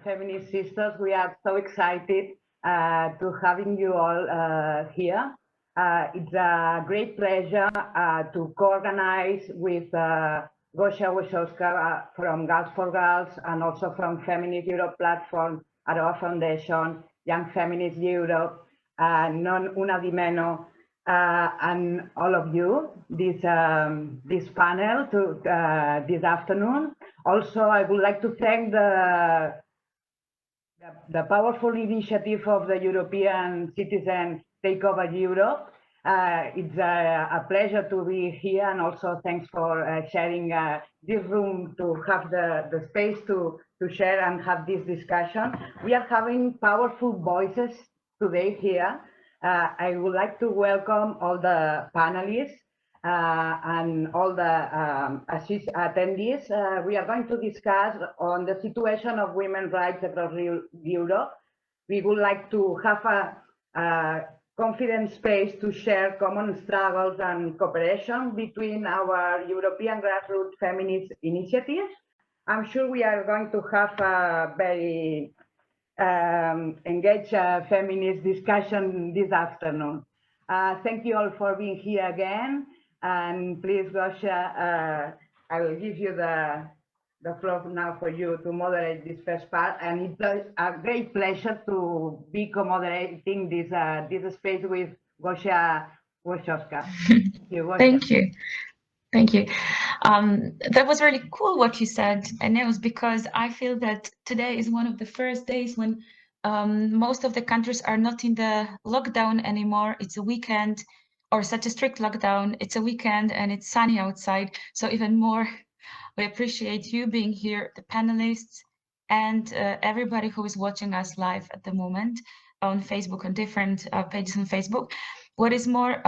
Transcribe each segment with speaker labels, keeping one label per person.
Speaker 1: feminist sisters. We are so excited to having you all here. It's a great pleasure to co-organize with Gosia Wojciechowska from Girls for Girls and also from Feminist Europe platform, Aroa Foundation, Young Feminist Europe, Non Una Di Meno, and all of you, this panel this afternoon. Also, I would like to thank the powerful initiative of the European Citizens Take Over Europe. It's a pleasure to be here, and also thanks for sharing this room to have the space to share and have this discussion. We are having powerful voices today here. I would like to welcome all the panelists and all the attendees. We are going to discuss on the situation of women's rights across Europe. We would like to have a confident space to share common struggles and cooperation between our European grassroots feminist initiatives. I'm sure we are going to have a very engaged feminist discussion this afternoon. Thank you all for being here again. And please, Gosia, I will give you the floor now for you to moderate this first part. And it's a great pleasure to be co-moderating this space with Gosia Wojciechowska.
Speaker 2: Thank you. Thank you. That was really cool what you said, Neus, because I feel that today is one of the first days when most of the countries are not in the lockdown anymore. It's a weekend, or such a strict lockdown. It's a weekend and it's sunny outside. So even more, we appreciate you being here, the panelists, and everybody who is watching us live at the moment on Facebook, on different pages on Facebook. What is more,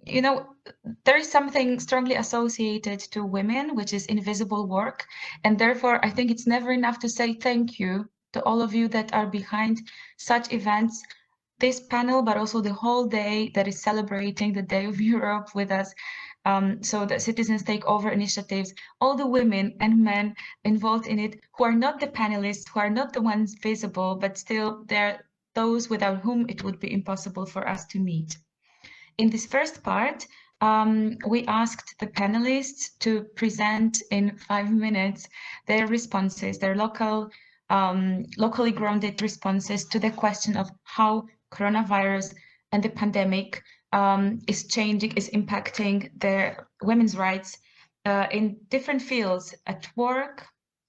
Speaker 2: you know, there is something strongly associated to women, which is invisible work. And therefore, I think it's never enough to say thank you to all of you that are behind such events, this panel, but also the whole day that is celebrating the Day of Europe with us. So the Citizens Take Over initiatives, all the women and men involved in it who are not the panelists, who are not the ones visible, but still they're those without whom it would be impossible for us to meet. In this first part, we asked the panelists to present in 5 minutes their responses, their locally grounded responses to the question of how coronavirus and the pandemic is changing, is impacting their women's rights in different fields, at work,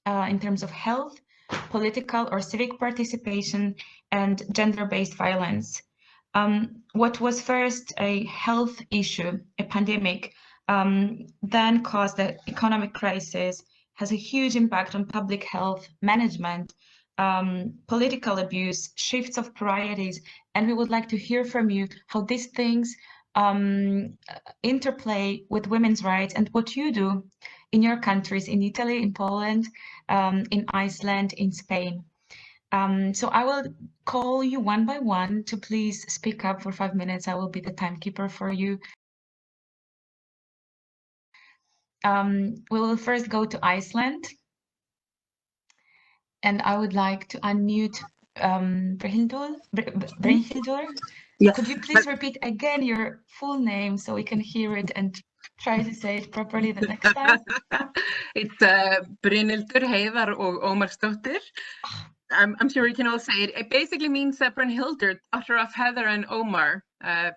Speaker 2: in terms of health, political or civic participation, and gender-based violence. What was first a health issue, a pandemic, then caused the economic crisis, has a huge impact on public health management, political abuse, shifts of priorities, and we would like to hear from you how these things interplay with women's rights and what you do in your countries, in Italy, in Poland, in Iceland, in Spain. So I will call you one by one to please speak up for 5 minutes. I will be the timekeeper for you. We will first go to Iceland. And I would like to unmute Brynhildur. Yeah. Could you please repeat again your full name so we can hear it and try to say it properly the next time?
Speaker 3: It's Brynhildur Heiðar og Ómarsdóttir. I'm sure you can all say it. It basically means Brynhildur, daughter of Heather and Omar,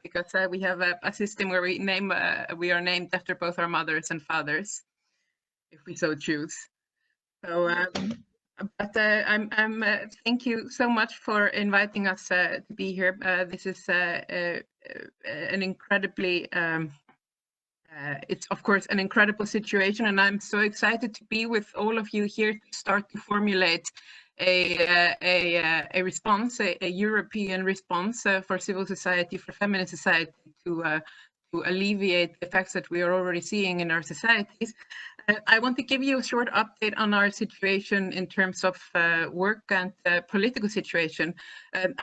Speaker 3: because we have a system where we are named after both our mothers and fathers, if we so choose. So. But thank you so much for inviting us to be here. This is an incredibly, it's of course an incredible situation, and I'm so excited to be with all of you here to start to formulate a response, a European response for civil society, for feminist society, to alleviate the effects that we are already seeing in our societies. I want to give you a short update on our situation in terms of work and political situation.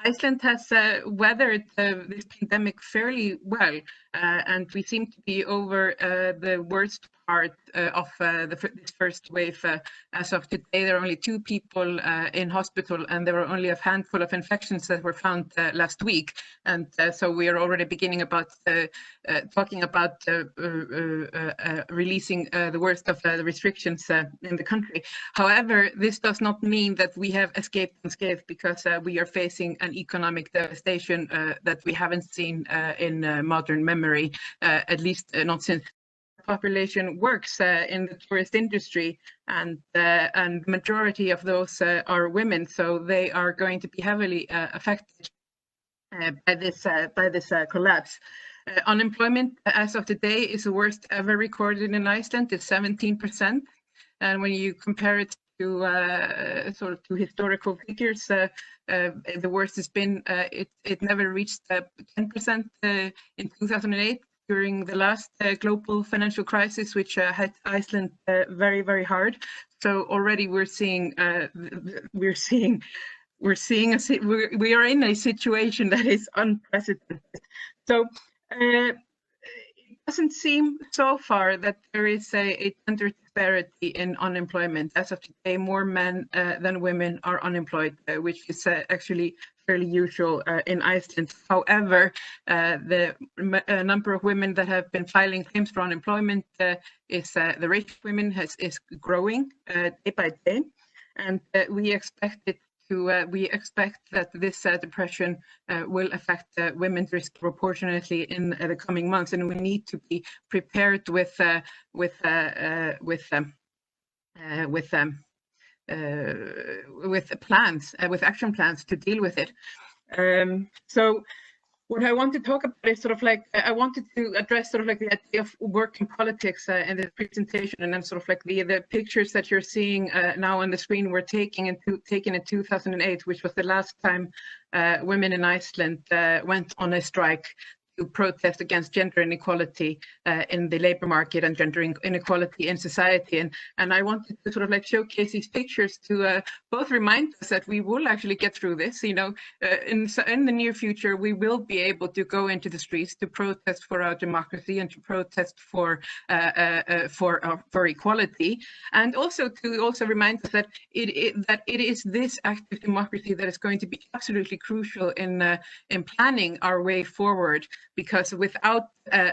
Speaker 3: Iceland has weathered this pandemic fairly well, and we seem to be over the worst part of this first wave. As of today, there are only 2 people in hospital, and there were only a handful of infections that were found last week. And so we are already beginning about talking about releasing the worst of the restrictions in the country. However, this does not mean that we have escaped unscathed, because we are facing an economic devastation that we haven't seen in modern memory, at least not since the population works in the tourist industry, and the majority of those are women, so they are going to be heavily affected by this collapse. Unemployment as of today is the worst ever recorded in Iceland. It's 17%, and when you compare it to sort of to historical figures, the worst has been it never reached 10% in 2008 during the last global financial crisis, which hit Iceland very, very hard. So already we are in a situation that is unprecedented. So it doesn't seem so far that there is a gender disparity in unemployment. As of today, more men than women are unemployed, which is actually fairly usual in Iceland. However, the number of women that have been filing claims for unemployment is the rate of women is growing day by day, and we expect that this depression will affect women disproportionately in the coming months, and we need to be prepared with action plans to deal with it. So what I want to talk about is sort of like, I wanted to address sort of like the idea of work and politics in the presentation, and then sort of like the pictures that you're seeing now on the screen were taken in 2008, which was the last time women in Iceland went on a strike to protest against gender inequality in the labor market and gender inequality in society. And I wanted to sort of like showcase these pictures to both remind us that we will actually get through this. You know, in the near future, we will be able to go into the streets to protest for our democracy and to protest for equality, and also to remind us that it is this active democracy that is going to be absolutely crucial in planning our way forward. Because without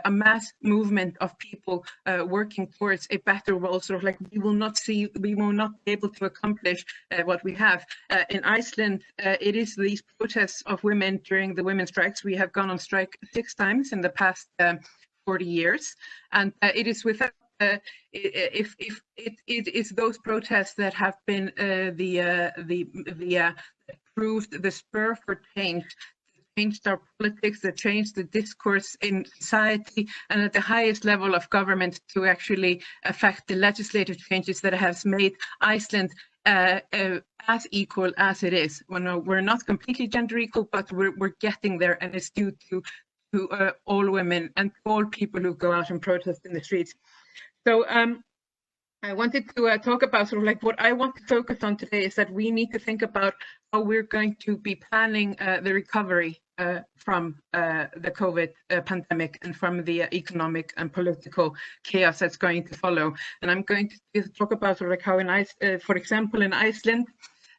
Speaker 3: a mass movement of people working towards a better world, sort of like we will not be able to accomplish what we have. In Iceland, it is these protests of women during the women's strikes. We have gone on strike 6 times in the past 40 years, and it is without if it is those protests that have been proved the spur for change. Changed our politics, that changed the discourse in society and at the highest level of government to actually affect the legislative changes that has made Iceland as equal as it is. Well, we're not completely gender equal, but we're getting there, and it's due to all women and all people who go out and protest in the streets. So I wanted to talk about sort of like what I want to focus on today is that we need to think about how we're going to be planning the recovery from the COVID pandemic and from the economic and political chaos that's going to follow. And I'm going to talk about sort of like how for example, in Iceland,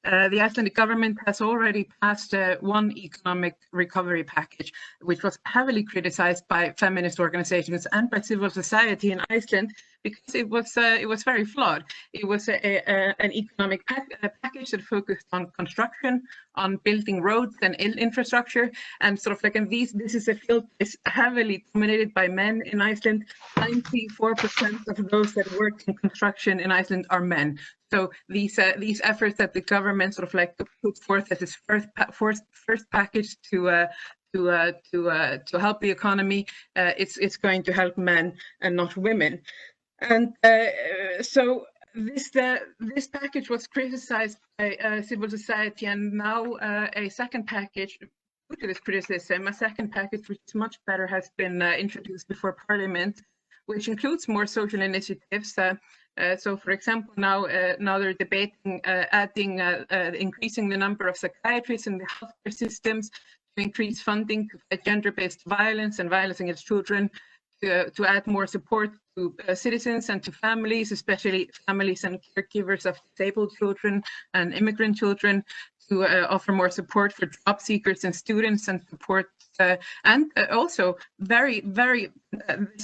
Speaker 3: the Icelandic government has already passed one economic recovery package, which was heavily criticized by feminist organizations and by civil society in Iceland because it was very flawed. It was an economic package that focused on construction, on building roads and infrastructure, and sort of like, and this is a field that is heavily dominated by men in Iceland. 94% of those that work in construction in Iceland are men. So these efforts that the government sort of like put forth as its first package to help the economy, it's going to help men and not women. And so this package was criticized by civil society, and now a second package, due to this criticism, a second package which is much better has been introduced before Parliament, which includes more social initiatives. So, for example, now they're debating increasing the number of psychiatrists in the healthcare systems, to increase funding to fight gender-based violence and violence against children, to add more support citizens and to families, especially families and caregivers of disabled children and immigrant children, to offer more support for job seekers and students, and support and also this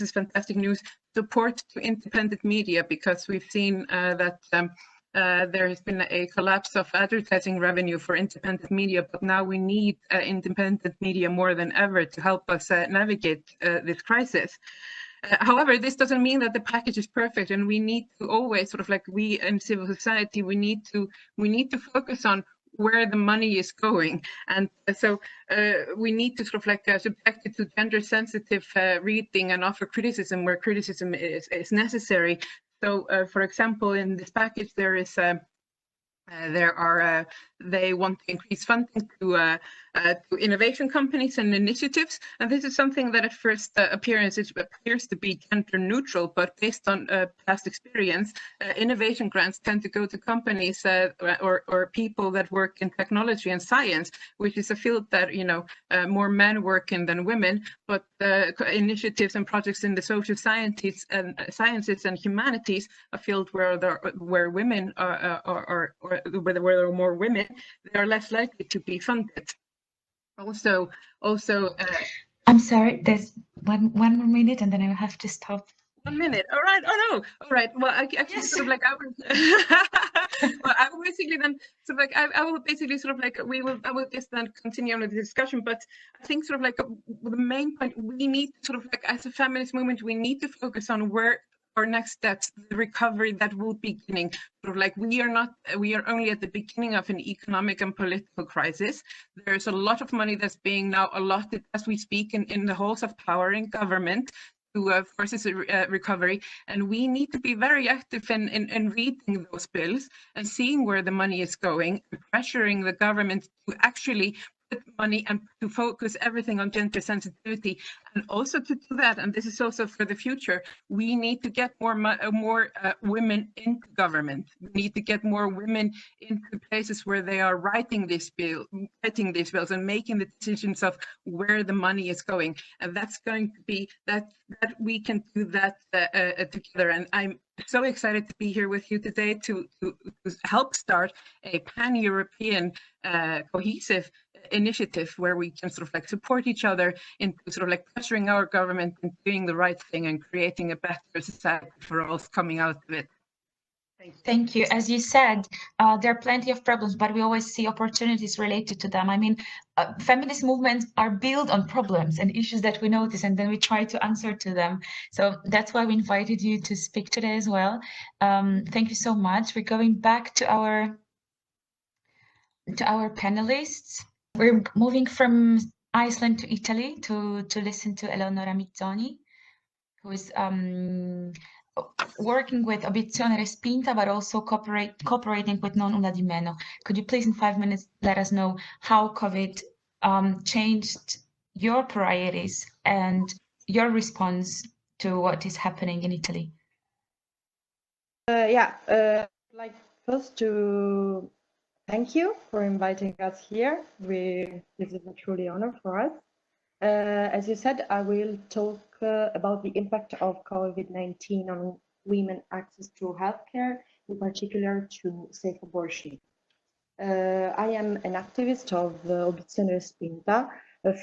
Speaker 3: is fantastic news, support to independent media, because we've seen that there has been a collapse of advertising revenue for independent media, but now we need independent media more than ever to help us navigate this crisis. However, this doesn't mean that the package is perfect, and we need to always sort of like, we in civil society, we need to focus on where the money is going, and so we need to sort of like subject it to gender sensitive reading and offer criticism where criticism is necessary. So, for example, in this package, there is they want to increase funding to innovation companies and initiatives, and this is something that at first appears to be gender neutral, but based on past experience, innovation grants tend to go to companies or people that work in technology and science, which is a field that more men work in than women. But initiatives and projects in the social sciences and humanities, a field where women or where there are more women, they are less likely to be funded. Also,
Speaker 2: I'm sorry, there's one more minute and then I'll have to stop.
Speaker 3: 1 minute. All right. Oh no. All right. Well, I actually
Speaker 2: Yes.
Speaker 3: sort of like I will. Well, I will basically then sort of like I will basically sort of like I will just then continue on with the discussion. But I think sort of like the main point, we need to sort of like, as a feminist movement, we need to focus on where our next steps, the recovery that will be beginning. Sort of like, we are only at the beginning of an economic and political crisis. There's a lot of money that's being now allotted as we speak in the halls of power in government to forces recovery, and we need to be very active in reading those bills and seeing where the money is going, and pressuring the government to actually put money and to focus everything on gender sensitivity. And also to do that, and this is also for the future, we need to get more women into government. We need to get more women into places where they are writing these bills and making the decisions of where the money is going. And that's going to be that we can do that together. And I'm so excited to be here with you today to help start a pan-European cohesive initiative where we can sort of like support each other into sort of like pressuring our government and doing the right thing and creating a better society for all coming out of it.
Speaker 2: Thank you. As you said, there are plenty of problems, but we always see opportunities related to them. I mean, feminist movements are built on problems and issues that we notice, and then we try to answer to them. So that's why we invited you to speak today as well. Thank you so much. We're going back to our panelists. We're moving from Iceland to Italy to listen to Eleonora Mizzoni, who is working with Obiezione Respinta, but also cooperating with Non Una di Meno. Could you please in 5 minutes let us know how COVID changed your priorities and your response to what is happening in Italy?
Speaker 4: Like first to thank you for inviting us here. This is a truly honor for us. As you said, I will talk about the impact of COVID-19 on women's access to healthcare, in particular to safe abortion. I am an activist of Obiezione Respinta.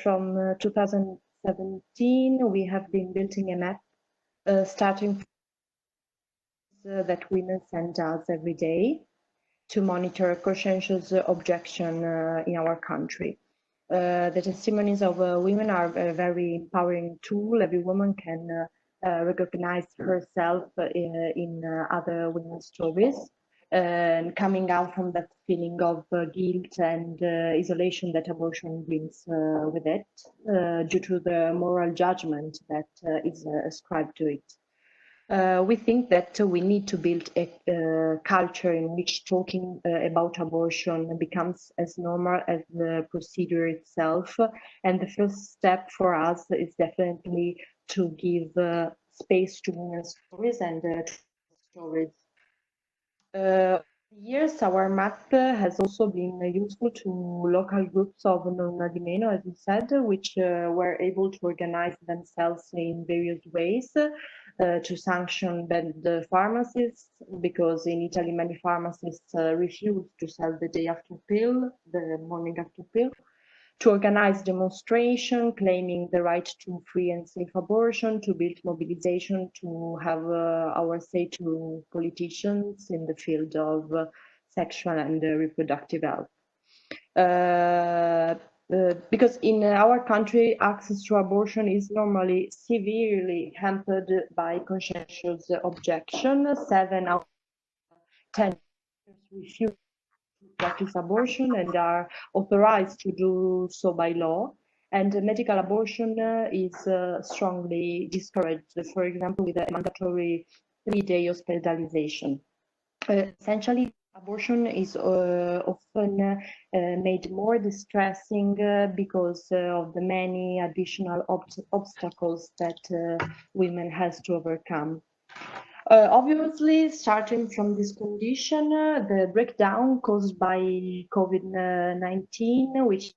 Speaker 4: From 2017, we have been building a map starting that women send us every day to monitor conscientious objection in our country. The testimonies of women are a very empowering tool. Every woman can recognize herself in other women's stories, and coming out from that feeling of guilt and isolation that abortion brings with it, due to the moral judgment that is ascribed to it. We think that we need to build a culture in which talking about abortion becomes as normal as the procedure itself. And the first step for us is definitely to give space to women's stories and stories. Years, our map has also been useful to local groups of Non Una di Meno, as you said, which were able to organize themselves in various ways. to sanction the pharmacists, because in Italy many pharmacists refuse to sell the day after pill, the morning after pill, to organize demonstration claiming the right to free and safe abortion, to build mobilization, to have our say to politicians in the field of sexual and reproductive health. Because in our country, access to abortion is normally severely hampered by conscientious objection. 7 out of 10 refuse to practice abortion and are authorized to do so by law. And medical abortion is strongly discouraged, for example, with a mandatory 3-day hospitalization. Essentially, abortion is often made more distressing because of the many additional obstacles that women has to overcome. Obviously, starting from this condition, the breakdown caused by COVID-19, which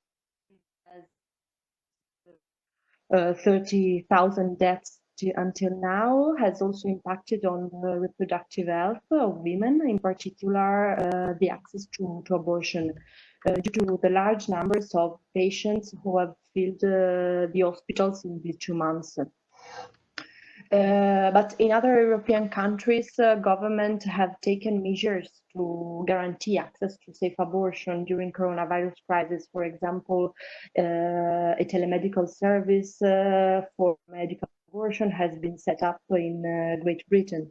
Speaker 4: has 30,000 deaths until now, has also impacted on the reproductive health of women, in particular the access to abortion, due to the large numbers of patients who have filled the hospitals in these 2 months. But in other European countries, governments have taken measures to guarantee access to safe abortion during coronavirus crisis. For example, a telemedical service for medical abortion has been set up in Great Britain.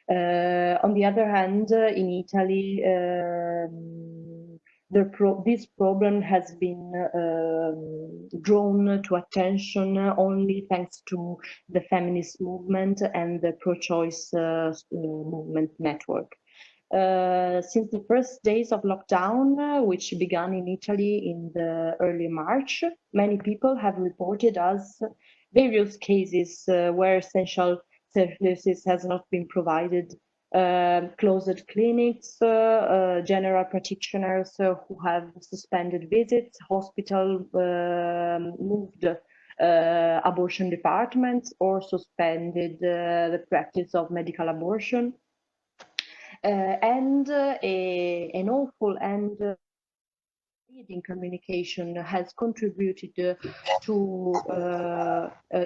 Speaker 4: On the other hand, in Italy, this problem has been drawn to attention only thanks to the feminist movement and the pro-choice movement network. Since the first days of lockdown, which began in Italy in the early March, many people have reported us various cases where essential services has not been provided. Closed clinics, general practitioners who have suspended visits, hospital moved abortion departments or suspended the practice of medical abortion. And an awful and leading communication has contributed to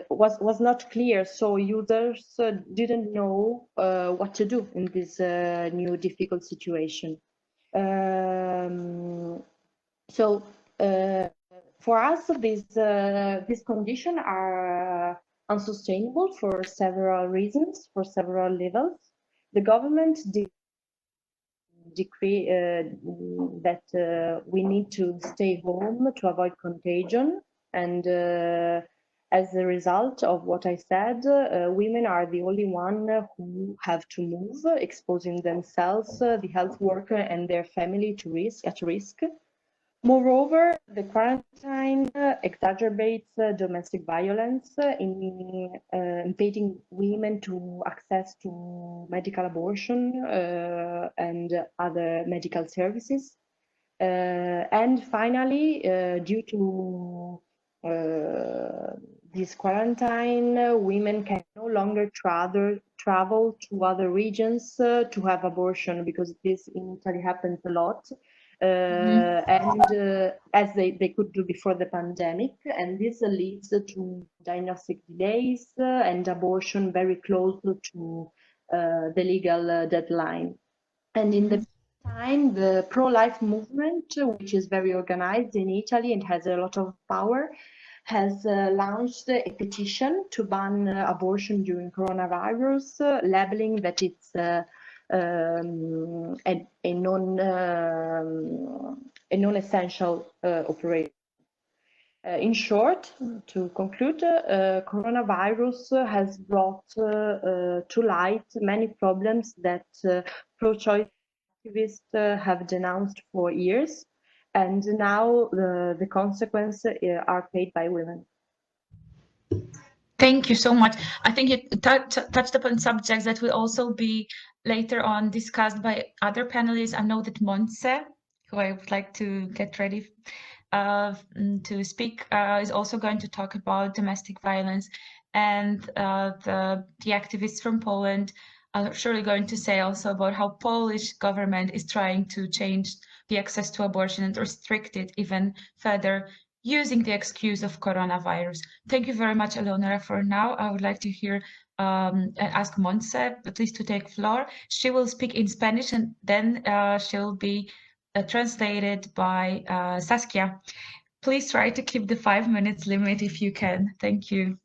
Speaker 4: was not clear, so users didn't know what to do in this new difficult situation. So for us, these conditions are unsustainable for several reasons, for several levels. The government decree that we need to stay home to avoid contagion, and as a result of what I said, women are the only one who have to move, exposing themselves, the health worker and their family to at risk. Moreover, the quarantine exacerbates domestic violence, impeding women to access to medical abortion and other medical services. And finally, due to this quarantine, women can no longer travel to other regions to have abortion, because this in Italy happens a lot. And as they could do before the pandemic, and this leads to diagnostic delays and abortion very close to the legal deadline. And in the time, the pro-life movement, which is very organized in Italy and has a lot of power, has launched a petition to ban abortion during coronavirus, labeling that it's a non-essential operation. In short, to conclude, coronavirus has brought to light many problems that pro-choice activists have denounced for years, and now the consequences are paid by women.
Speaker 2: Thank you so much. I think you touched upon subjects that will also be later on discussed by other panelists. I know that Montse, who I would like to get ready, to speak is also going to talk about domestic violence, and the activists from Poland are surely going to say also about how Polish government is trying to change the access to abortion and restrict it even further using the excuse of coronavirus. Thank you very much, Eleonora. For now, I would like to hear ask Montse, please, to take floor. She will speak in Spanish, and then she'll be translated by Saskia. Please try to keep the 5 minutes limit if you can. Thank you.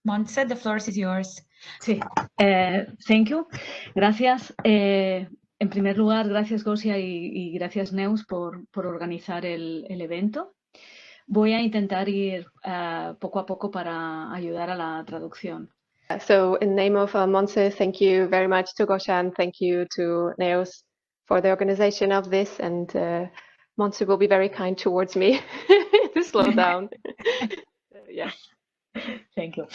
Speaker 2: Montse, the floor is yours.
Speaker 5: Sí, thank you. Gracias. En primer lugar, gracias Gosia y gracias Neus por organizar el evento. Voy a intentar ir poco a poco para ayudar a la traducción.
Speaker 6: So in the name of Montse, thank you very much to Gosia and thank you to Neus for the organization of this, and Montse will be very kind towards me to slow down. Yeah.
Speaker 5: Thank you.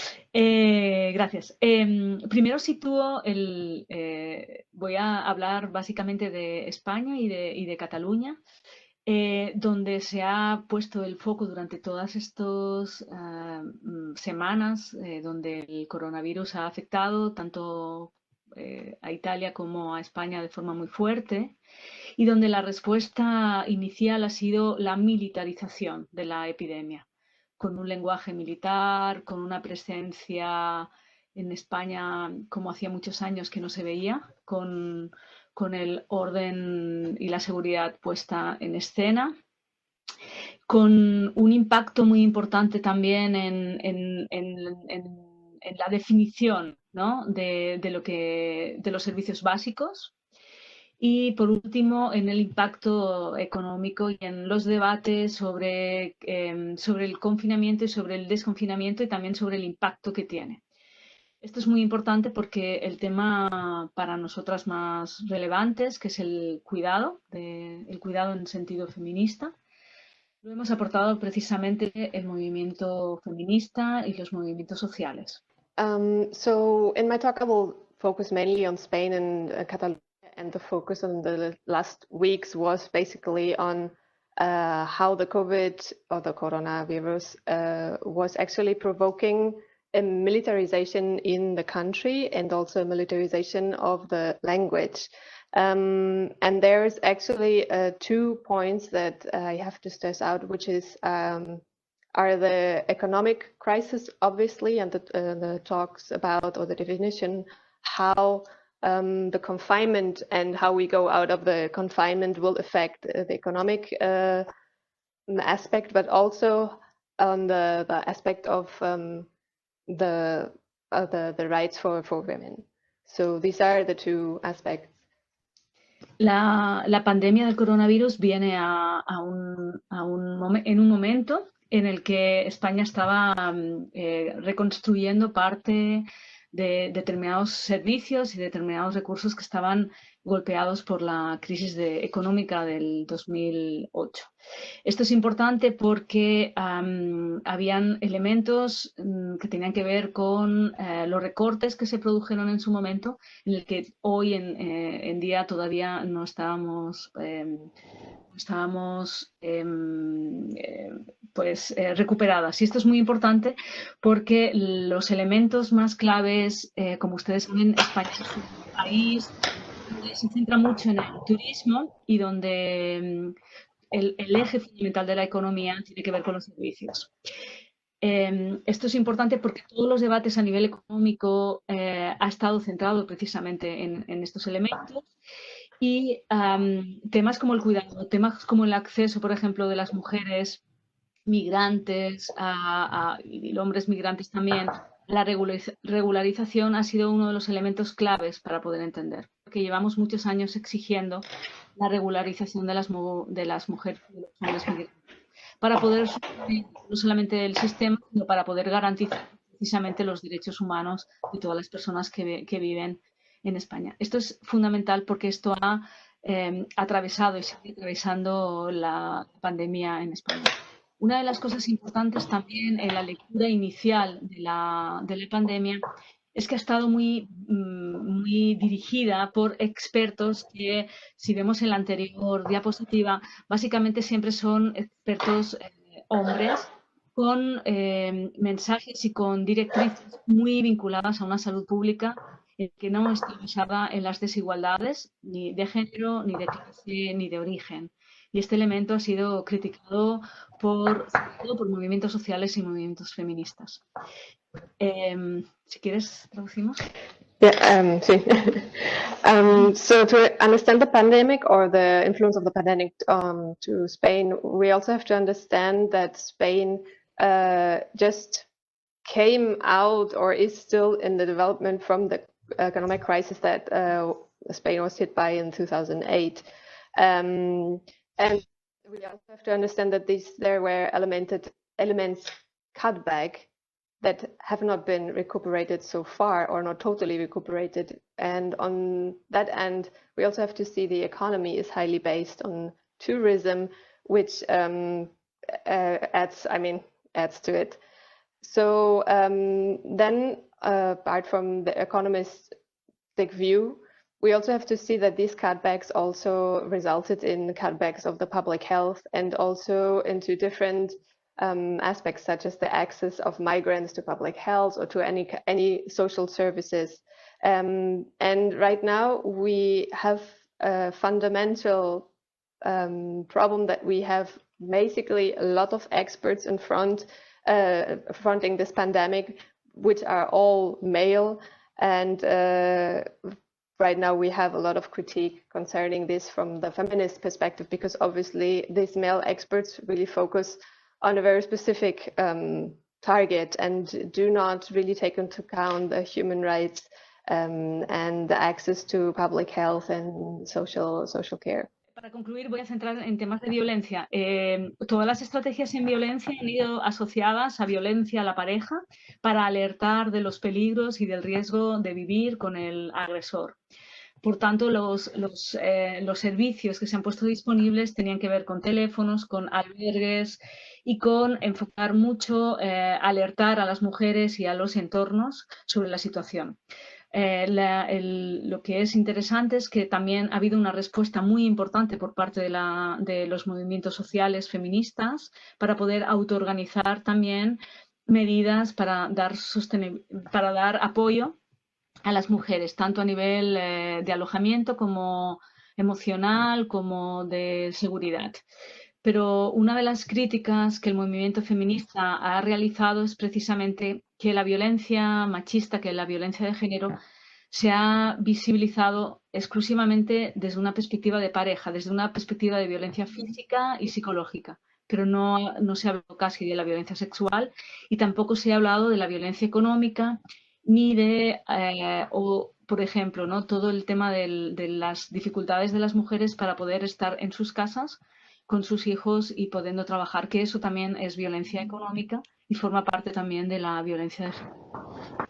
Speaker 5: Gracias. Primero sitúo voy a hablar básicamente de España y de Cataluña, donde se ha puesto el foco durante todas estas semanas, donde el coronavirus ha afectado tanto a Italia como a España de forma muy fuerte, y donde la respuesta inicial ha sido la militarización de la epidemia, con un lenguaje militar, con una presencia en España como hacía muchos años que no se veía, con el orden y la seguridad puesta en escena, con un impacto muy importante también en la definición, ¿no?, de los servicios básicos. Y por último, en el impacto económico y en los debates sobre el confinamiento y sobre el desconfinamiento, y también sobre el impacto que tiene. Esto es muy importante porque el tema para nosotras más relevante, que es el cuidado en sentido feminista, lo hemos aportado precisamente el movimiento feminista y los movimientos sociales.
Speaker 6: So in my talk I will focus mainly on Spain and Catalonia. And the focus on the last weeks was basically on how the COVID or the coronavirus was actually provoking a militarization in the country and also a militarization of the language. And there's actually 2 points that I have to stress out, which is are the economic crisis, obviously, and the talks about, or the definition, how the confinement and how we go out of the confinement will affect the economic aspect, but also on the aspect of the rights for women. So these are the 2 aspects.
Speaker 5: La pandemia del coronavirus viene en un momento en el que España estaba reconstruyendo parte de determinados servicios y determinados recursos que estaban golpeados por la crisis económica del 2008. Esto es importante porque habían elementos que tenían que ver con los recortes que se produjeron en su momento, en el que hoy en día todavía no estábamos recuperadas. Y esto es muy importante porque los elementos más claves, como ustedes saben, España es un país donde se centra mucho en el turismo y donde el eje fundamental de la economía tiene que ver con los servicios. Esto es importante porque todos los debates a nivel económico ha estado centrado precisamente en estos elementos. Y temas como el cuidado, temas como el acceso, por ejemplo, de las mujeres migrantes y hombres migrantes también, la regularización ha sido uno de los elementos claves para poder entender, porque llevamos muchos años exigiendo la regularización de las mujeres y de los hombres migrantes, para poder no solamente el sistema, sino para poder garantizar precisamente los derechos humanos de todas las personas que viven en España. Esto es fundamental porque esto ha atravesado y sigue atravesando la pandemia en España. Una de las cosas importantes también en la lectura inicial de la pandemia es que ha estado muy dirigida por expertos que, si vemos en la anterior diapositiva, básicamente siempre son expertos hombres con mensajes y con directrices muy vinculadas a una salud pública que no está basada en las desigualdades ni de género, ni de clase, ni de origen. Y este elemento ha sido criticado sobre todo por movimientos sociales y movimientos feministas. Si quieres, traducimos.
Speaker 6: Yeah, sí. So to understand the pandemic or the influence of the pandemic to Spain, we also have to understand that Spain just came out or is still in the development from the economic crisis that Spain was hit by in 2008. And we also have to understand that there were elements cut back that have not been recuperated so far or not totally recuperated. And on that end, we also have to see the economy is highly based on tourism, which adds to it. So then, apart from the economistic view, we also have to see that these cutbacks also resulted in cutbacks of the public health and also into different aspects such as the access of migrants to public health or to any social services. And right now we have a fundamental problem that we have basically a lot of experts in fronting this pandemic, which are all male. And right now we have a lot of critique concerning this from the feminist perspective, because obviously these male experts really focus on a very specific target and do not really take into account the human rights and the access to public health and social care.
Speaker 5: Para concluir, voy a centrar en temas de violencia. Todas las estrategias en violencia han ido asociadas a violencia a la pareja para alertar de los peligros y del riesgo de vivir con el agresor. Por tanto, los servicios que se han puesto disponibles tenían que ver con teléfonos, con albergues y con enfocar mucho, alertar a las mujeres y a los entornos sobre la situación. Lo que es interesante es que también ha habido una respuesta muy importante por parte de los movimientos sociales feministas para poder autoorganizar también medidas para dar apoyo a las mujeres, tanto a nivel de alojamiento como emocional, como de seguridad. Pero una de las críticas que el movimiento feminista ha realizado es precisamente que la violencia machista, que la violencia de género, se ha visibilizado exclusivamente desde una perspectiva de pareja, desde una perspectiva de violencia física y psicológica. Pero no se ha hablado casi de la violencia sexual y tampoco se ha hablado de la violencia económica ni de, por ejemplo, ¿no? Todo el tema de las dificultades de las mujeres para poder estar en sus casas con sus hijos y pudiendo trabajar, que eso también es violencia económica y forma parte también de la violencia de género.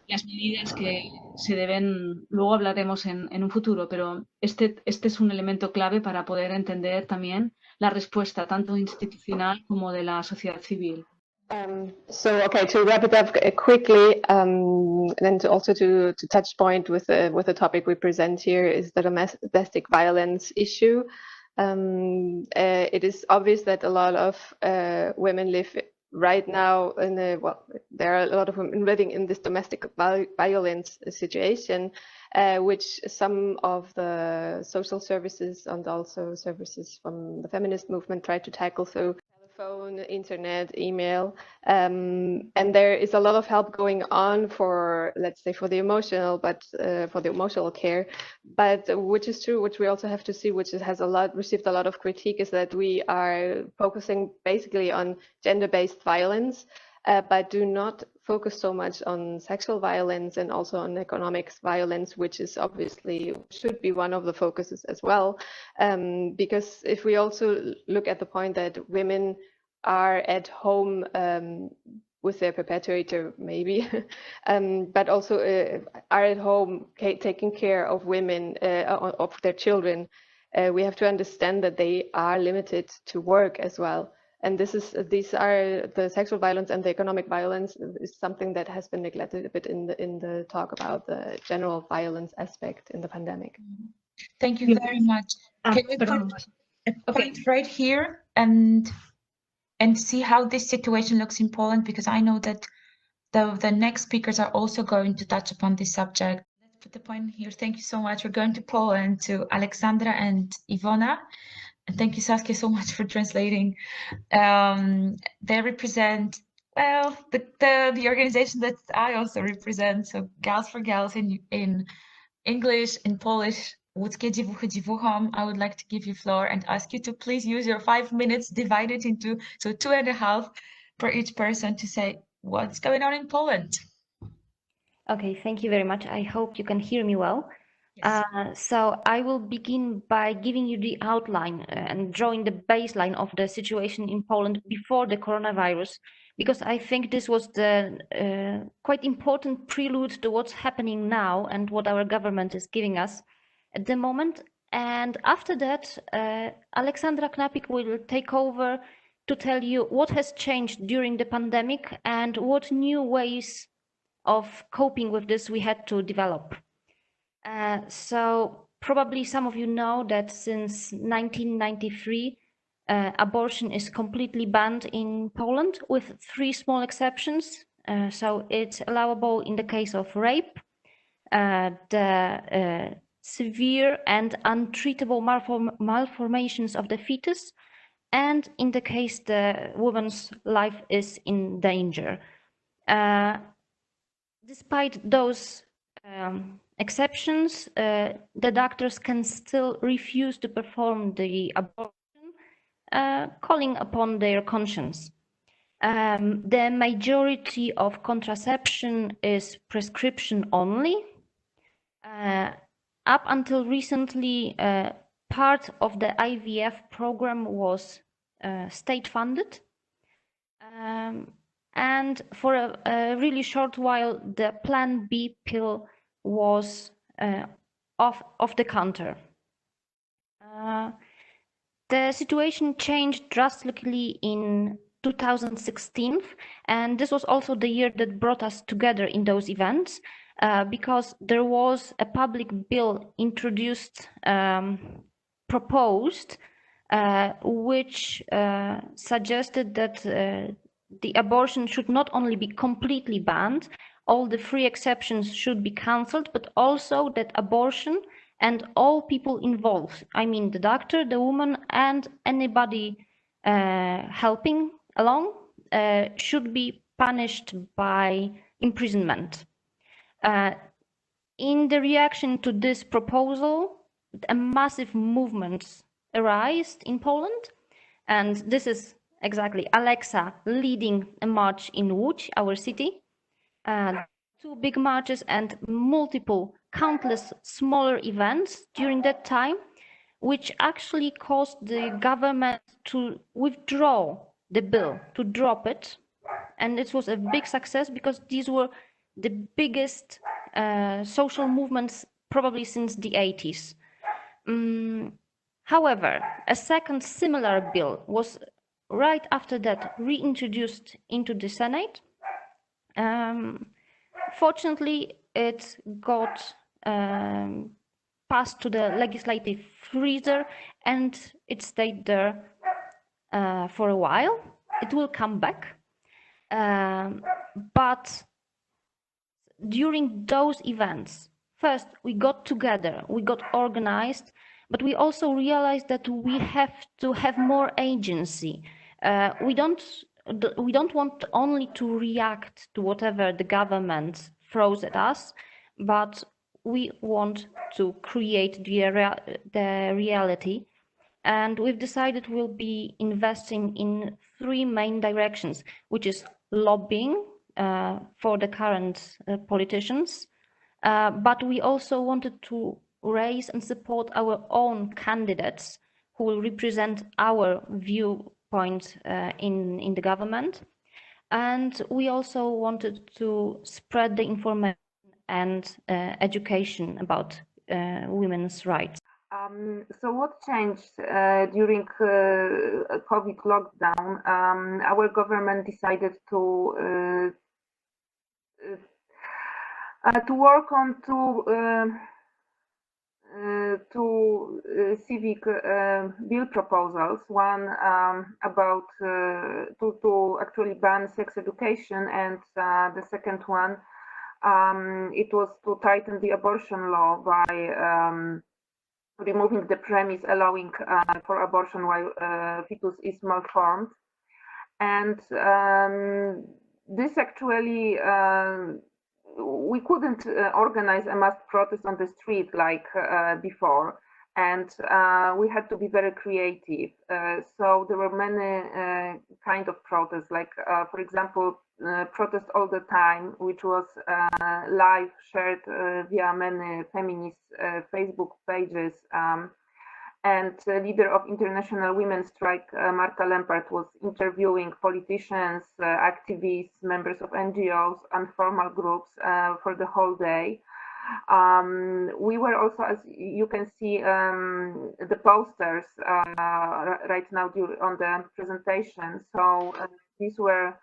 Speaker 5: Las medidas que se deben, luego hablaremos en un futuro, pero este es un elemento clave para poder entender también la respuesta tanto institucional como de la sociedad civil.
Speaker 6: Okay, to wrap it up quickly, and also to touch point with the topic we present here is the domestic violence issue. It is obvious that a lot of women live right now there are a lot of women living in this domestic violence situation, which some of the social services and also services from the feminist movement try to tackle through telephone, internet, email, and there is a lot of help going on for, let's say, for the emotional care, but which is true, which we also have to see, which has received a lot of critique, is that we are focusing basically on gender-based violence, but do not focus so much on sexual violence and also on economic violence, which is obviously should be one of the focuses as well. Because if we also look at the point that women are at home with their perpetrator, maybe, but also are at home taking care of women, of their children, we have to understand that they are limited to work as well. And these are the sexual violence and the economic violence is something that has been neglected a bit in the talk about the general violence aspect in the pandemic.
Speaker 2: Thank you very much. Can we put a point right here and see how this situation looks in Poland? Because I know that the next speakers are also going to touch upon this subject. Let's put the point here. Thank you so much. We're going to Poland, to Aleksandra and Iwona. And thank you, Saskia, so much for translating. They represent, well, the organization that I also represent, so Gals for Gals in English, in Polish, Łódzkie Dziewuchy Dziewuchom. I would like to give you floor and ask you to please use your 5 minutes divided into, so 2.5 per each person, to say what's going on in Poland.
Speaker 7: Okay, thank you very much. I hope you can hear me well. Yes. So I will begin by giving you the outline and drawing the baseline of the situation in Poland before the coronavirus, because I think this was the quite important prelude to what's happening now and what our government is giving us at the moment. And after that, Aleksandra Knapik will take over to tell you what has changed during the pandemic and what new ways of coping with this we had to develop. So probably some of you know that since 1993, abortion is completely banned in Poland with 3 small exceptions. So it's allowable in the case of rape, the severe and untreatable malformations of the fetus, and in the case the woman's life is in danger. Despite those exceptions, the doctors can still refuse to perform the abortion, calling upon their conscience. The majority of contraception is prescription only. Up until recently, part of the IVF program was state-funded. And for a really short while, the Plan B pill was off the counter. The situation changed drastically in 2016, and this was also the year that brought us together in those events, because there was a public bill introduced, proposed, which suggested that the abortion should not only be completely banned, all the 3 exceptions should be cancelled, but also that abortion and all people involved, I mean the doctor, the woman, and anybody helping along, should be punished by imprisonment. In the reaction to this proposal, a massive movement arose in Poland, and this is exactly Alexa leading a march in Łódź, our city, 2 big marches and multiple, countless smaller events during that time, which actually caused the government to withdraw the bill, to drop it. And it was a big success because these were the biggest social movements probably since the 80s. However, a second similar bill was right after that reintroduced into the Senate. Fortunately, it got passed to the legislative freezer and it stayed there for a while. It will come back. But during those events, first we got together, we got organized, but we also realized that we have to have more agency. We don't want only to react to whatever the government throws at us, but we want to create the reality. And we've decided we'll be investing in 3 main directions, which is lobbying for the current politicians, but we also wanted to raise and support our own candidates who will represent our viewpoint in the government. And we also wanted to spread the information and education about women's rights.
Speaker 8: So what changed during COVID lockdown? Our government decided to work on two civic bill proposals. One about to actually ban sex education, and the second one it was to tighten the abortion law by removing the premise allowing for abortion while fetus is malformed. And this actually, we couldn't organize a mass protest on the street like before, and we had to be very creative. So there were many kind of protests, like for example, protest all the time, which was live shared via many feminist Facebook pages. And leader of International Women's Strike, Marta Lempart, was interviewing politicians, activists, members of NGOs, and formal groups for the whole day. We were also, as you can see, the posters right now on the presentation. So these were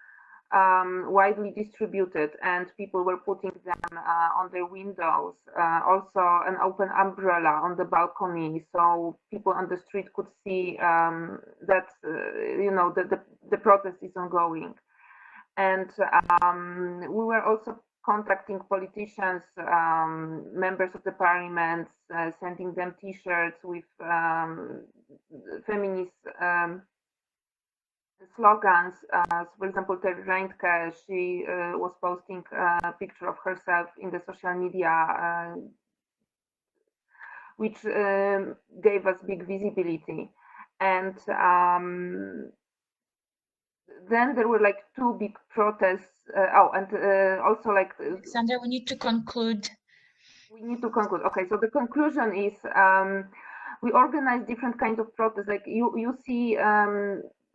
Speaker 8: widely distributed, and people were putting them on their windows. Also an open umbrella on the balcony, so people on the street could see that you know the protest is ongoing. And we were also contacting politicians, members of the parliament, sending them T-shirts with feminist slogans. For example, Terry Reintke, she was posting a picture of herself in the social media, which gave us big visibility. And then there were like two big protests. Also like
Speaker 2: Sandra, we need to conclude.
Speaker 8: We need to conclude. Okay, so the conclusion is we organize different kinds of protests. Like you see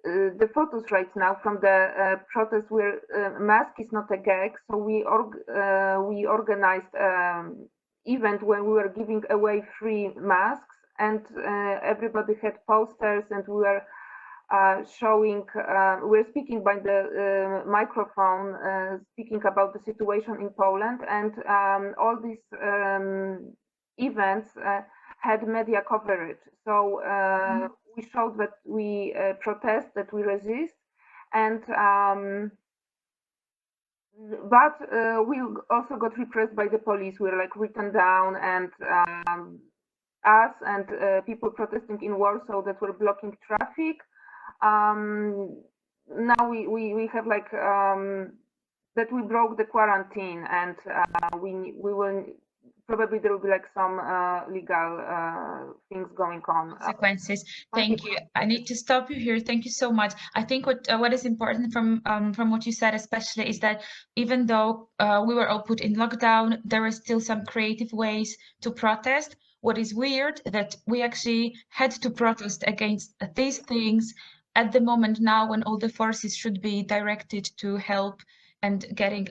Speaker 8: the photos right now from the protest where mask is not a gag. So we organized event when we were giving away free masks, and everybody had posters, and we were showing, we're speaking by the microphone, speaking about the situation in Poland, and all these events had media coverage. So we showed that we protest, that we resist, and but we also got repressed by the police. We were like written down, and us and people protesting in Warsaw that were blocking traffic. Now we have like that we broke the quarantine, and we will probably there will be like some legal things going on.
Speaker 2: Consequences. Thank you. I need to stop you here. Thank you so much. I think what is important from what you said, especially, is that even though we were all put in lockdown, there were still some creative ways to protest. What is weird that we actually had to protest against these things at the moment now when all the forces should be directed to help and getting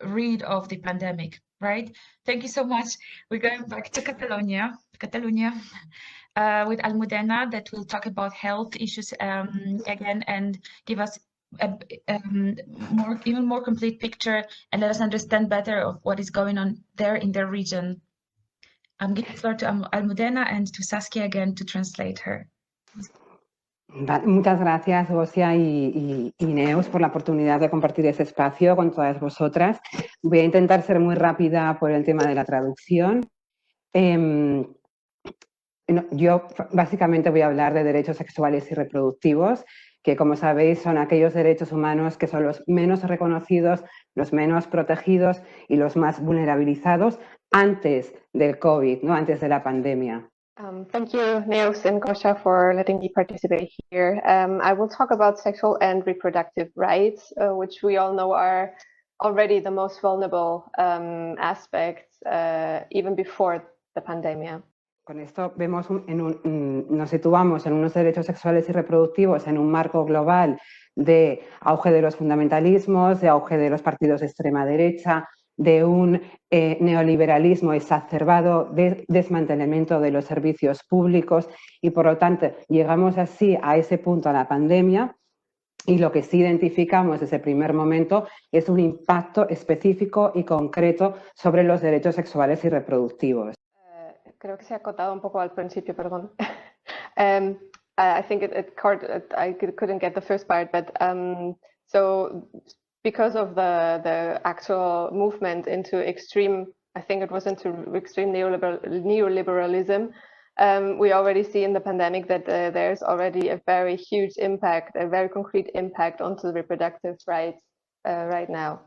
Speaker 2: rid of the pandemic, right? Thank you so much. We're going back to Catalonia with Almudena, that will talk about health issues again, and give us even more complete picture, and let us understand better of what is going on there in their region. I'm giving the floor to Almudena and to Saskia again to translate her.
Speaker 9: Muchas gracias, Gosia y Neus, por la oportunidad de compartir ese espacio con todas vosotras. Voy a intentar ser muy rápida por el tema de la traducción. Yo básicamente voy a hablar de derechos sexuales y reproductivos, que, como sabéis, son aquellos derechos humanos que son los menos reconocidos, los menos protegidos y los más vulnerabilizados antes del COVID, ¿no? Antes de la pandemia.
Speaker 6: Thank you, Neus and Gosia, for letting me participate here. I will talk about sexual and reproductive rights, which we all know are already the most vulnerable aspects, even before the pandemic.
Speaker 9: Con esto vemos nos situamos en unos derechos sexuales y reproductivos en un marco global de auge de los fundamentalismos, de auge de los partidos de extrema derecha, de un neoliberalismo exacerbado, de desmantelamiento de los servicios públicos y, por lo tanto, llegamos así a ese punto a la pandemia y lo que sí identificamos desde el primer momento es un impacto específico y concreto sobre los derechos sexuales y reproductivos.
Speaker 6: Creo que se ha acotado un poco al principio, perdón. I think I couldn't get the first part, but so because of the actual movement into extreme, I think it was into extreme neoliberalism, we already see in the pandemic that there's already a very huge impact, a very concrete impact onto the reproductive rights right now.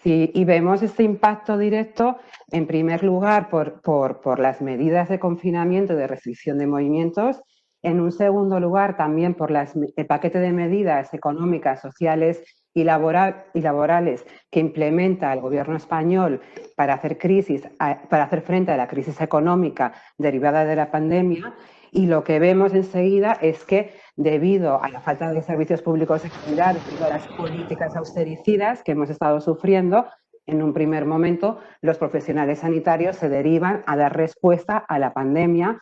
Speaker 9: Sí, y vemos este impacto directo, en primer lugar, por las medidas de confinamiento y de restricción de movimientos. En un segundo lugar, también por el paquete de medidas económicas, sociales y laborales que implementa el gobierno español para hacer frente a la crisis económica derivada de la pandemia. Y lo que vemos enseguida es que, debido a la falta de servicios públicos de calidad, debido a las políticas austericidas que hemos estado sufriendo, en un primer momento los profesionales sanitarios se derivan a dar respuesta a la pandemia,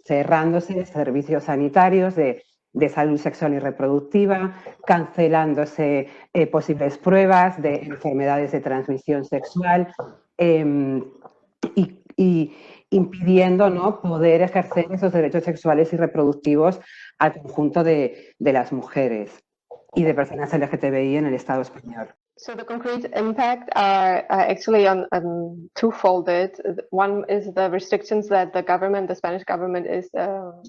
Speaker 9: cerrándose servicios sanitarios de salud sexual y reproductiva, cancelándose posibles pruebas de enfermedades de transmisión sexual y impidiendo, ¿no?, poder ejercer esos derechos sexuales y reproductivos al conjunto de las mujeres y de personas LGTBI en el Estado español.
Speaker 6: So the concrete impact are actually on twofolded. One is the restrictions that the Spanish government is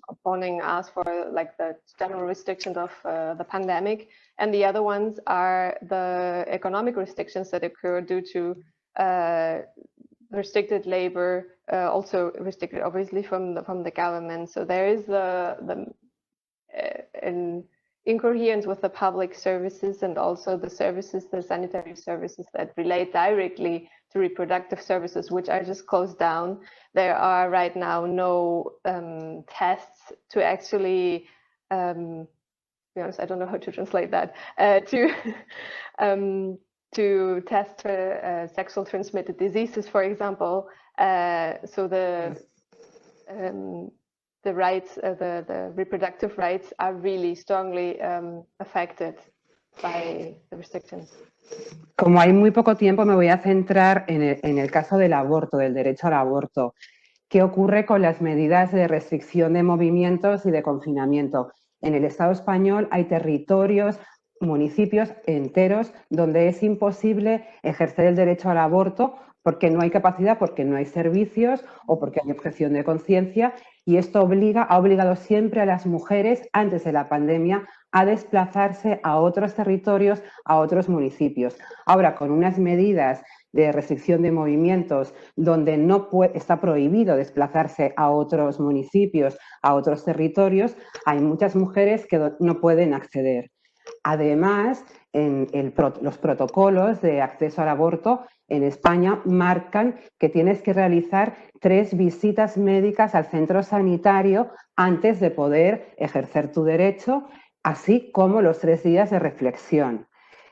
Speaker 6: uphoning us for, like the general restrictions of the pandemic, and the other ones are the economic restrictions that occur due to restricted labor, also restricted obviously from the government. So there is an incoherence with the public services and also the sanitary services that relate directly to reproductive services, which are just closed down. There are right now no tests to actually, to be honest, I don't know how to translate that, to test for sexual transmitted diseases, for example. So the rights, the reproductive rights are really strongly affected by the restrictions.
Speaker 9: Como hay muy poco tiempo, me voy a centrar en el caso del aborto, del derecho al aborto. ¿Qué ocurre con las medidas de restricción de movimientos y de confinamiento? En el Estado español hay territorios, municipios enteros donde es imposible ejercer el derecho al aborto porque no hay capacidad, porque no hay servicios o porque hay objeción de conciencia, y esto ha obligado siempre a las mujeres antes de la pandemia a desplazarse a otros territorios, a otros municipios. Ahora, con unas medidas de restricción de movimientos donde está prohibido desplazarse a otros municipios, a otros territorios, hay muchas mujeres que no pueden acceder. Además, los protocolos de acceso al aborto en España marcan que tienes que realizar 3 visitas médicas al centro sanitario antes de poder ejercer tu derecho, así como los 3 días de reflexión.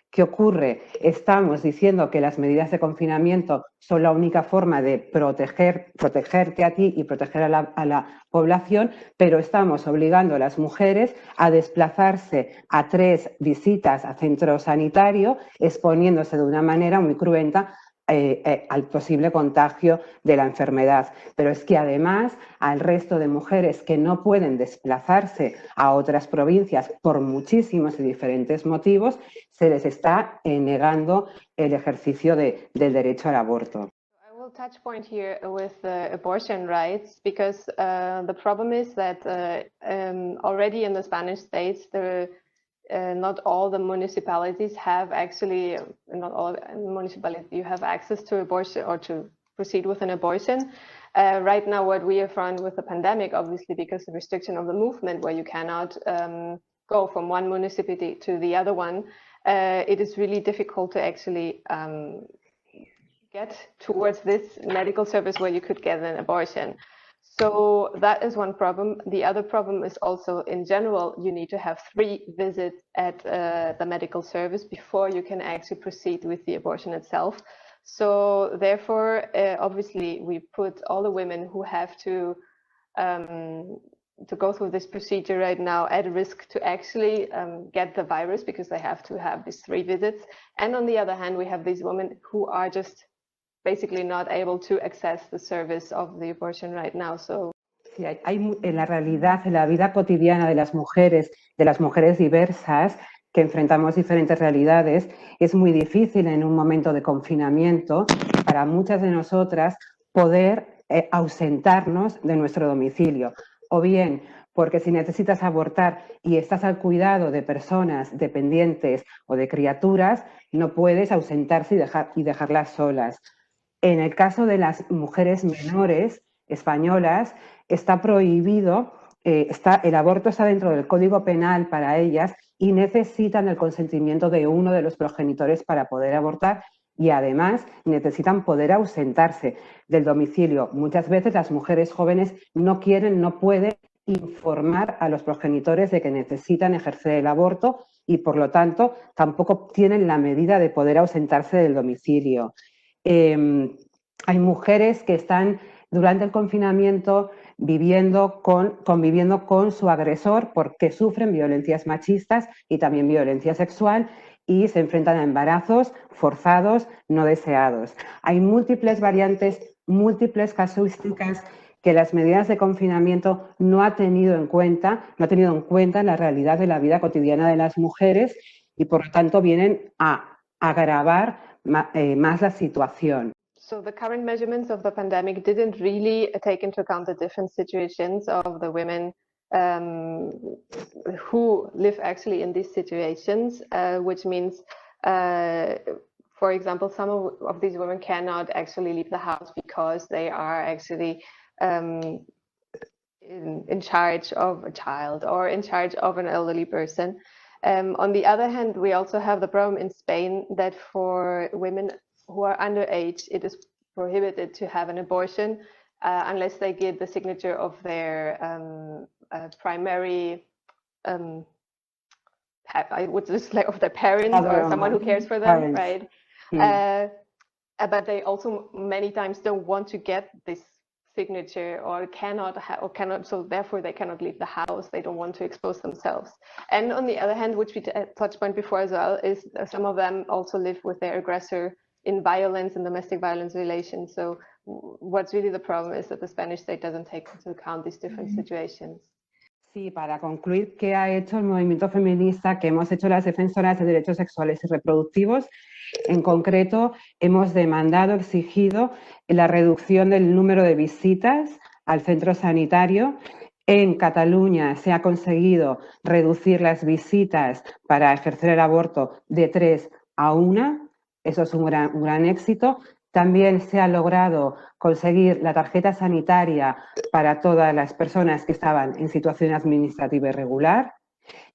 Speaker 9: ¿Qué ocurre? Estamos diciendo que las medidas de confinamiento son la única forma de protegerte a ti y proteger a la población, pero estamos obligando a las mujeres a desplazarse a 3 visitas a centro sanitario, exponiéndose de una manera muy cruenta al posible contagio de la enfermedad. Pero es que además al resto de mujeres que no pueden desplazarse a otras provincias por muchísimos y diferentes motivos, se les está negando el ejercicio del derecho al aborto.
Speaker 6: I will touch point here with abortion rights, because the problem is that already in the Spanish states, not all the municipalities have actually, not all municipalities, you have access to abortion or to proceed with an abortion. Right now, what we have found with the pandemic, obviously, because the restriction of the movement where you cannot go from one municipality to the other one, it is really difficult to actually get towards this medical service where you could get an abortion. So that is one problem. The other problem is also, in general, you need to have 3 visits at the medical service before you can actually proceed with the abortion itself. So therefore, obviously, we put all the women who have to go through this procedure right now at risk to actually get the virus, because they have to have these 3 visits. And on the other hand, we have these women who are just basically not able to access the service of the abortion right now. So
Speaker 9: sí, en la realidad, en la vida cotidiana de las mujeres diversas, que enfrentamos diferentes realidades, es muy difícil en un momento de confinamiento para muchas de nosotras poder ausentarnos de nuestro domicilio. O bien porque si necesitas abortar y estás al cuidado de personas dependientes o de criaturas, no puedes ausentarse y dejarlas solas. En el caso de las mujeres menores españolas, está prohibido, el aborto está dentro del Código Penal para ellas y necesitan el consentimiento de uno de los progenitores para poder abortar, y además necesitan poder ausentarse del domicilio. Muchas veces las mujeres jóvenes no quieren, no pueden informar a los progenitores de que necesitan ejercer el aborto y por lo tanto tampoco tienen la medida de poder ausentarse del domicilio. Hay mujeres que están durante el confinamiento conviviendo con su agresor porque sufren violencias machistas y también violencia sexual y se enfrentan a embarazos forzados no deseados. Hay múltiples variantes, múltiples casuísticas que las medidas de confinamiento no ha tenido en cuenta en la realidad de la vida cotidiana de las mujeres y por lo tanto vienen a agravar más la situación.
Speaker 6: So the current measurements of the pandemic didn't really take into account the different situations of the women who live actually in these situations, which means, for example, some of these women cannot actually leave the house because they are actually in charge of a child or in charge of an elderly person. On the other hand, we also have the problem in Spain that for women who are underage, it is prohibited to have an abortion unless they give the signature of their primary, I would just like of their parents or someone who cares for them, right? But they also many times don't want to get this signature or cannot, so therefore they cannot leave the house. They don't want to expose themselves. And on the other hand, which we touched on before as well, is some of them also live with their aggressor in violence and domestic violence relations. So what's really the problem is that the Spanish state doesn't take into account these different situations.
Speaker 9: Sí, para concluir, ¿qué ha hecho el movimiento feminista? ¿Qué hemos hecho las defensoras de derechos sexuales y reproductivos? En concreto, hemos demandado, exigido la reducción del número de visitas al centro sanitario. En Cataluña se ha conseguido reducir las visitas para ejercer el aborto de 3 a 1. Eso es un gran éxito. También se ha logrado conseguir la tarjeta sanitaria para todas las personas que estaban en situación administrativa irregular.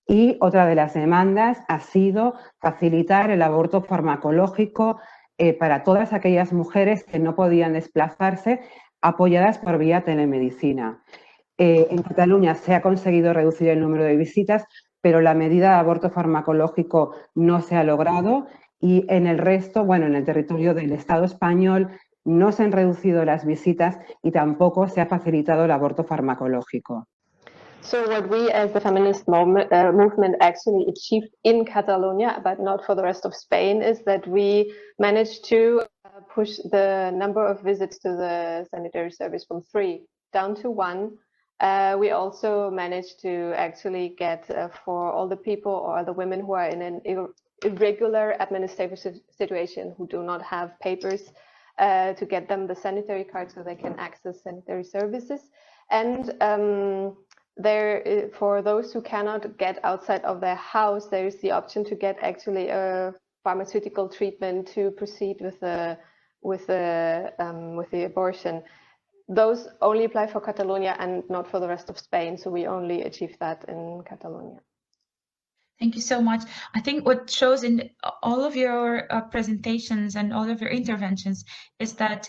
Speaker 9: Y otra de las demandas ha sido facilitar el aborto farmacológico para todas aquellas mujeres que no podían desplazarse, apoyadas por vía telemedicina. En Cataluña se ha conseguido reducir el número de visitas, pero la medida de aborto farmacológico no se ha logrado. Y en el resto, bueno, en el territorio del Estado español no se han reducido las visitas y tampoco se ha facilitado el aborto farmacológico.
Speaker 6: So what we as the feminist movement actually achieved in Catalonia, but not for the rest of Spain, is that we managed to push the number of visits to the sanitary service from 3 down to 1. We also managed to actually get for all the people or the women who are in an irregular administrative situation, who do not have papers, to get them the sanitary card so they can access sanitary services. And for those who cannot get outside of their house, there is the option to get actually a pharmaceutical treatment to proceed with the abortion. Those only apply for Catalonia and not for the rest of Spain, so we only achieved that in Catalonia.
Speaker 2: Thank you so much. I think what shows in all of your presentations and all of your interventions is that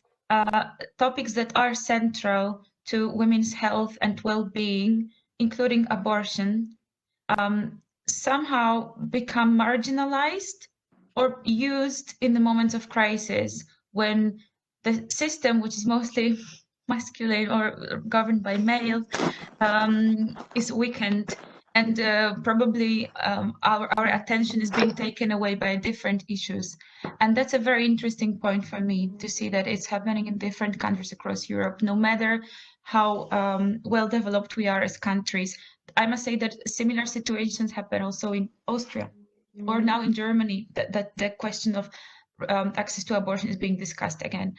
Speaker 2: topics that are central to women's health and well-being, including abortion, somehow become marginalized or used in the moments of crisis when the system, which is mostly masculine or governed by males, is weakened, and probably our attention is being taken away by different issues. And that's a very interesting point for me to see that it's happening in different countries across Europe, no matter how well developed we are as countries. I must say that similar situations happen also in Austria or now in Germany, that the question of access to abortion is being discussed again.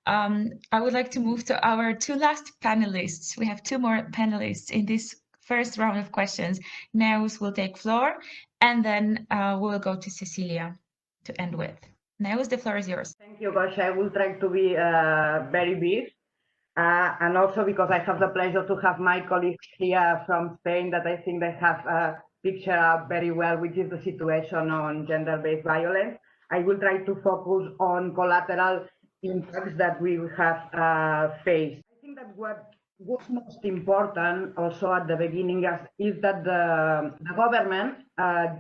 Speaker 2: I would like to move to our two last panelists. We have two more panelists in this first round of questions. Neus will take floor, and then we'll go to Cecilia to end with. Neus, the floor is yours.
Speaker 1: Thank you, Gosh. I will try to be very brief. And also because I have the pleasure to have my colleagues here from Spain that I think they have pictured out very well, which is the situation on gender-based violence. I will try to focus on collateral impacts that we have faced. I think that what was most important also at the beginning is that the government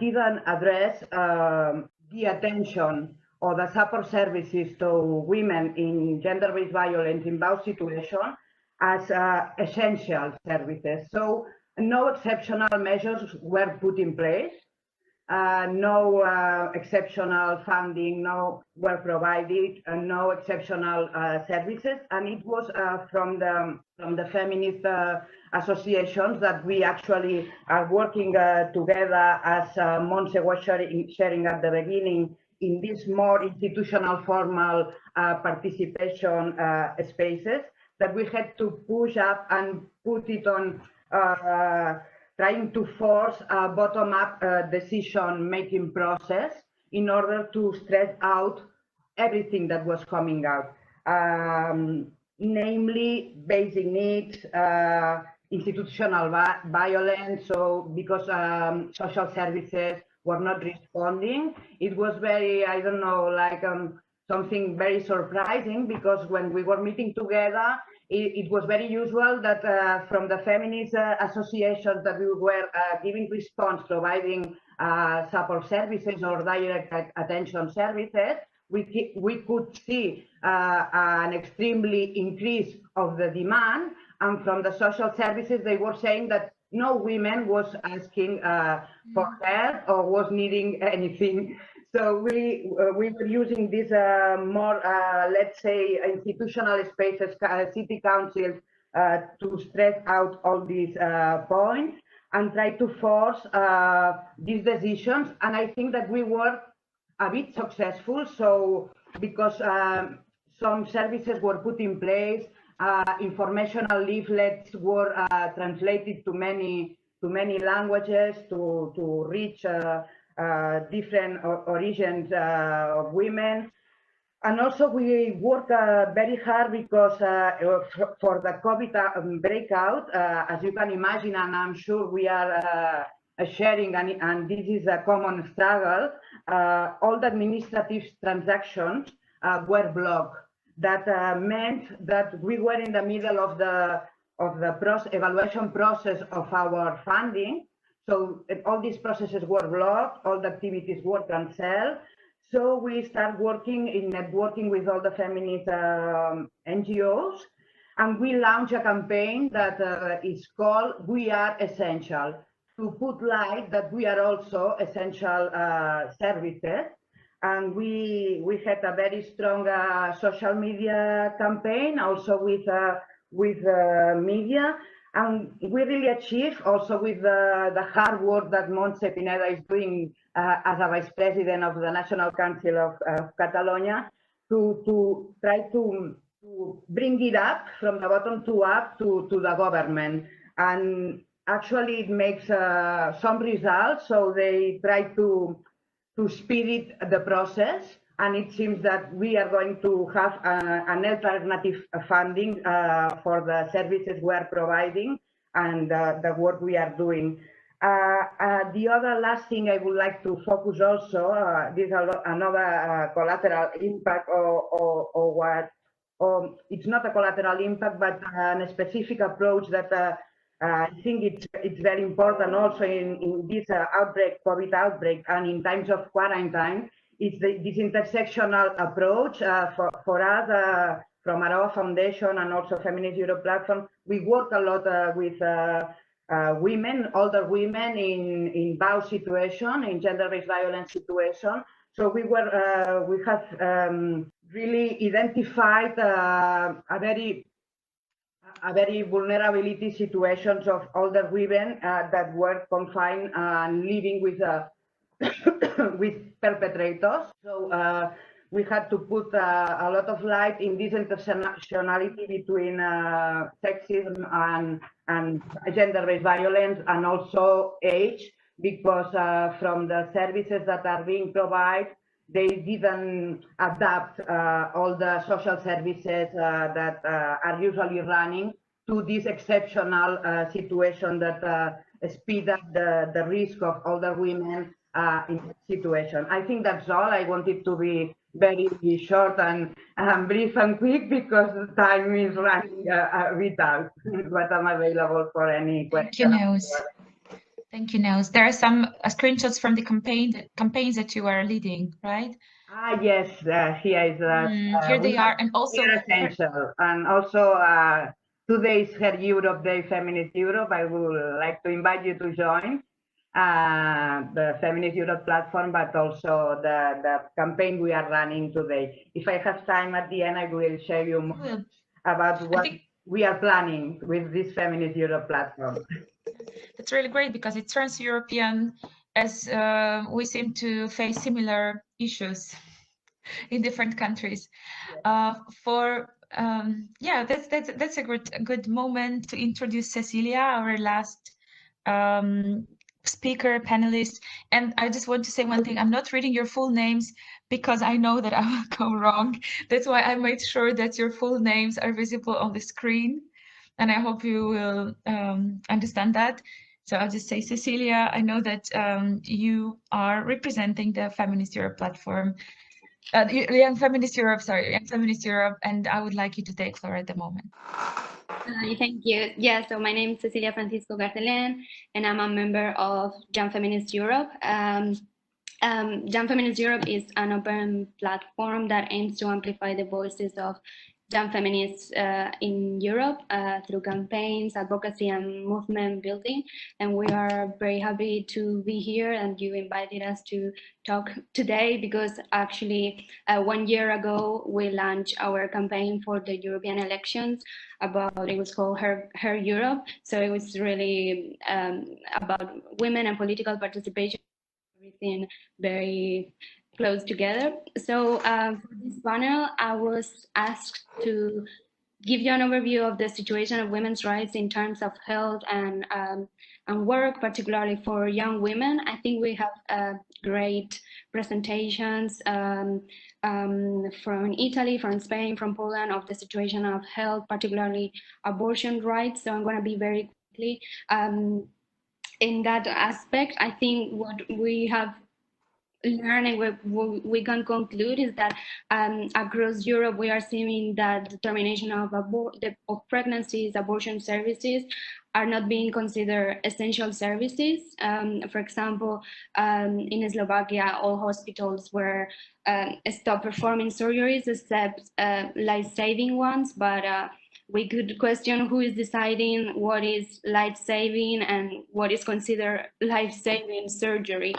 Speaker 1: didn't address the attention or the support services to women in gender-based violence in both situations as essential services. So no exceptional measures were put in place. No exceptional funding were provided, no exceptional services, and it was from the feminist associations that we actually are working together, as Montse was sharing at the beginning, in these more institutional, formal participation spaces, that we had to push up and put it on trying to force a bottom-up decision-making process in order to stress out everything that was coming out, namely basic needs, institutional violence. So because social services were not responding, it was very, I don't know, like something very surprising, because when we were meeting together, it was very usual that from the feminist associations that we were giving response, providing support services or direct attention services, we could see an extremely increase of the demand. And from the social services, they were saying that no women was asking for help or was needing anything. So we were using these more, let's say, institutional spaces, city councils, to stress out all these points and try to force these decisions. And I think that we were a bit successful. So because some services were put in place, informational leaflets were translated to many languages to reach different origins of women. And also we work very hard because for the COVID breakout, as you can imagine, and I'm sure we are sharing, and this is a common struggle, all the administrative transactions were blocked. That meant that we were in the middle of the evaluation process of our funding. So all these processes were blocked, all the activities were cancelled. So we start working in networking with all the feminist NGOs, and we launch a campaign that is called We Are Essential, to put light that we are also essential services. And we had a very strong social media campaign, also with media. And we really achieved, also with the hard work that Montse Pineda is doing as a Vice President of the National Council of Catalonia, to try to bring it up from the bottom to up to the government. And actually it makes some results, so they try to speed the process. And it seems that we are going to have an alternative funding for the services we are providing and the work we are doing. The other last thing I would like to focus also, this is another collateral impact, or it's not a collateral impact, but a specific approach that I think it's very important also in this outbreak, COVID outbreak, and in times of quarantine, it's this intersectional approach for us from Aroa Foundation and also Feminist Europe platform. We work a lot with women, older women in BAU situation, in gender-based violence situation. So we have really identified a very vulnerability situations of older women that were confined and living with with perpetrators. So we had to put a lot of light in this intersectionality between sexism and gender-based violence, and also age, because from the services that are being provided, they didn't adapt all the social services that are usually running to this exceptional situation that speed up the risk of older women in that situation. I think that's all. I wanted to be very short and brief and quick because time is running a bit out, but I'm available for any questions.
Speaker 2: Thank you, Neus. Thank you, Neus. There are some screenshots from the campaigns that you are leading, right?
Speaker 1: Ah, yes, here is
Speaker 2: here they are, and also
Speaker 1: essential. And also today's Her Europe Day, Feminist Europe. I would like to invite you to join the Feminist Europe platform, but also the campaign we are running today. If I have time at the end, I will share you more about what we are planning with this Feminist Europe platform.
Speaker 2: That's really great because it's trans-European, as we seem to face similar issues in different countries. Yeah, that's a good moment to introduce Cecilia, our last speaker, panelist. And I just want to say one thing. I'm not reading your full names because I know that I will go wrong. That's why I made sure that your full names are visible on the screen. And I hope you will understand that. So I'll just say, Cecilia, I know that you are representing the Feminist Europe platform, Young Feminist Europe, and I would like you to take floor at the moment.
Speaker 10: Thank you. Yeah, so my name is Cecilia Francisco Garcelén, and I'm a member of Young Feminist Europe. Young Feminist Europe is an open platform that aims to amplify the voices of young feminists in Europe through campaigns, advocacy, and movement building. And we are very happy to be here, and you invited us to talk today because actually 1 year ago we launched our campaign for the European elections. It was called Her Europe. So it was really about women and political participation, everything very close together. So for this panel, I was asked to give you an overview of the situation of women's rights in terms of health and work, particularly for young women. I think we have great presentations from Italy, from Spain, from Poland, of the situation of health, particularly abortion rights. So I'm going to be very quickly in that aspect. I think what we have learning we can conclude is that across Europe we are seeing that the termination of pregnancies, abortion services are not being considered essential services. For example, in Slovakia, all hospitals were stopped performing surgeries except life-saving ones, but we could question who is deciding what is life-saving and what is considered life-saving surgery.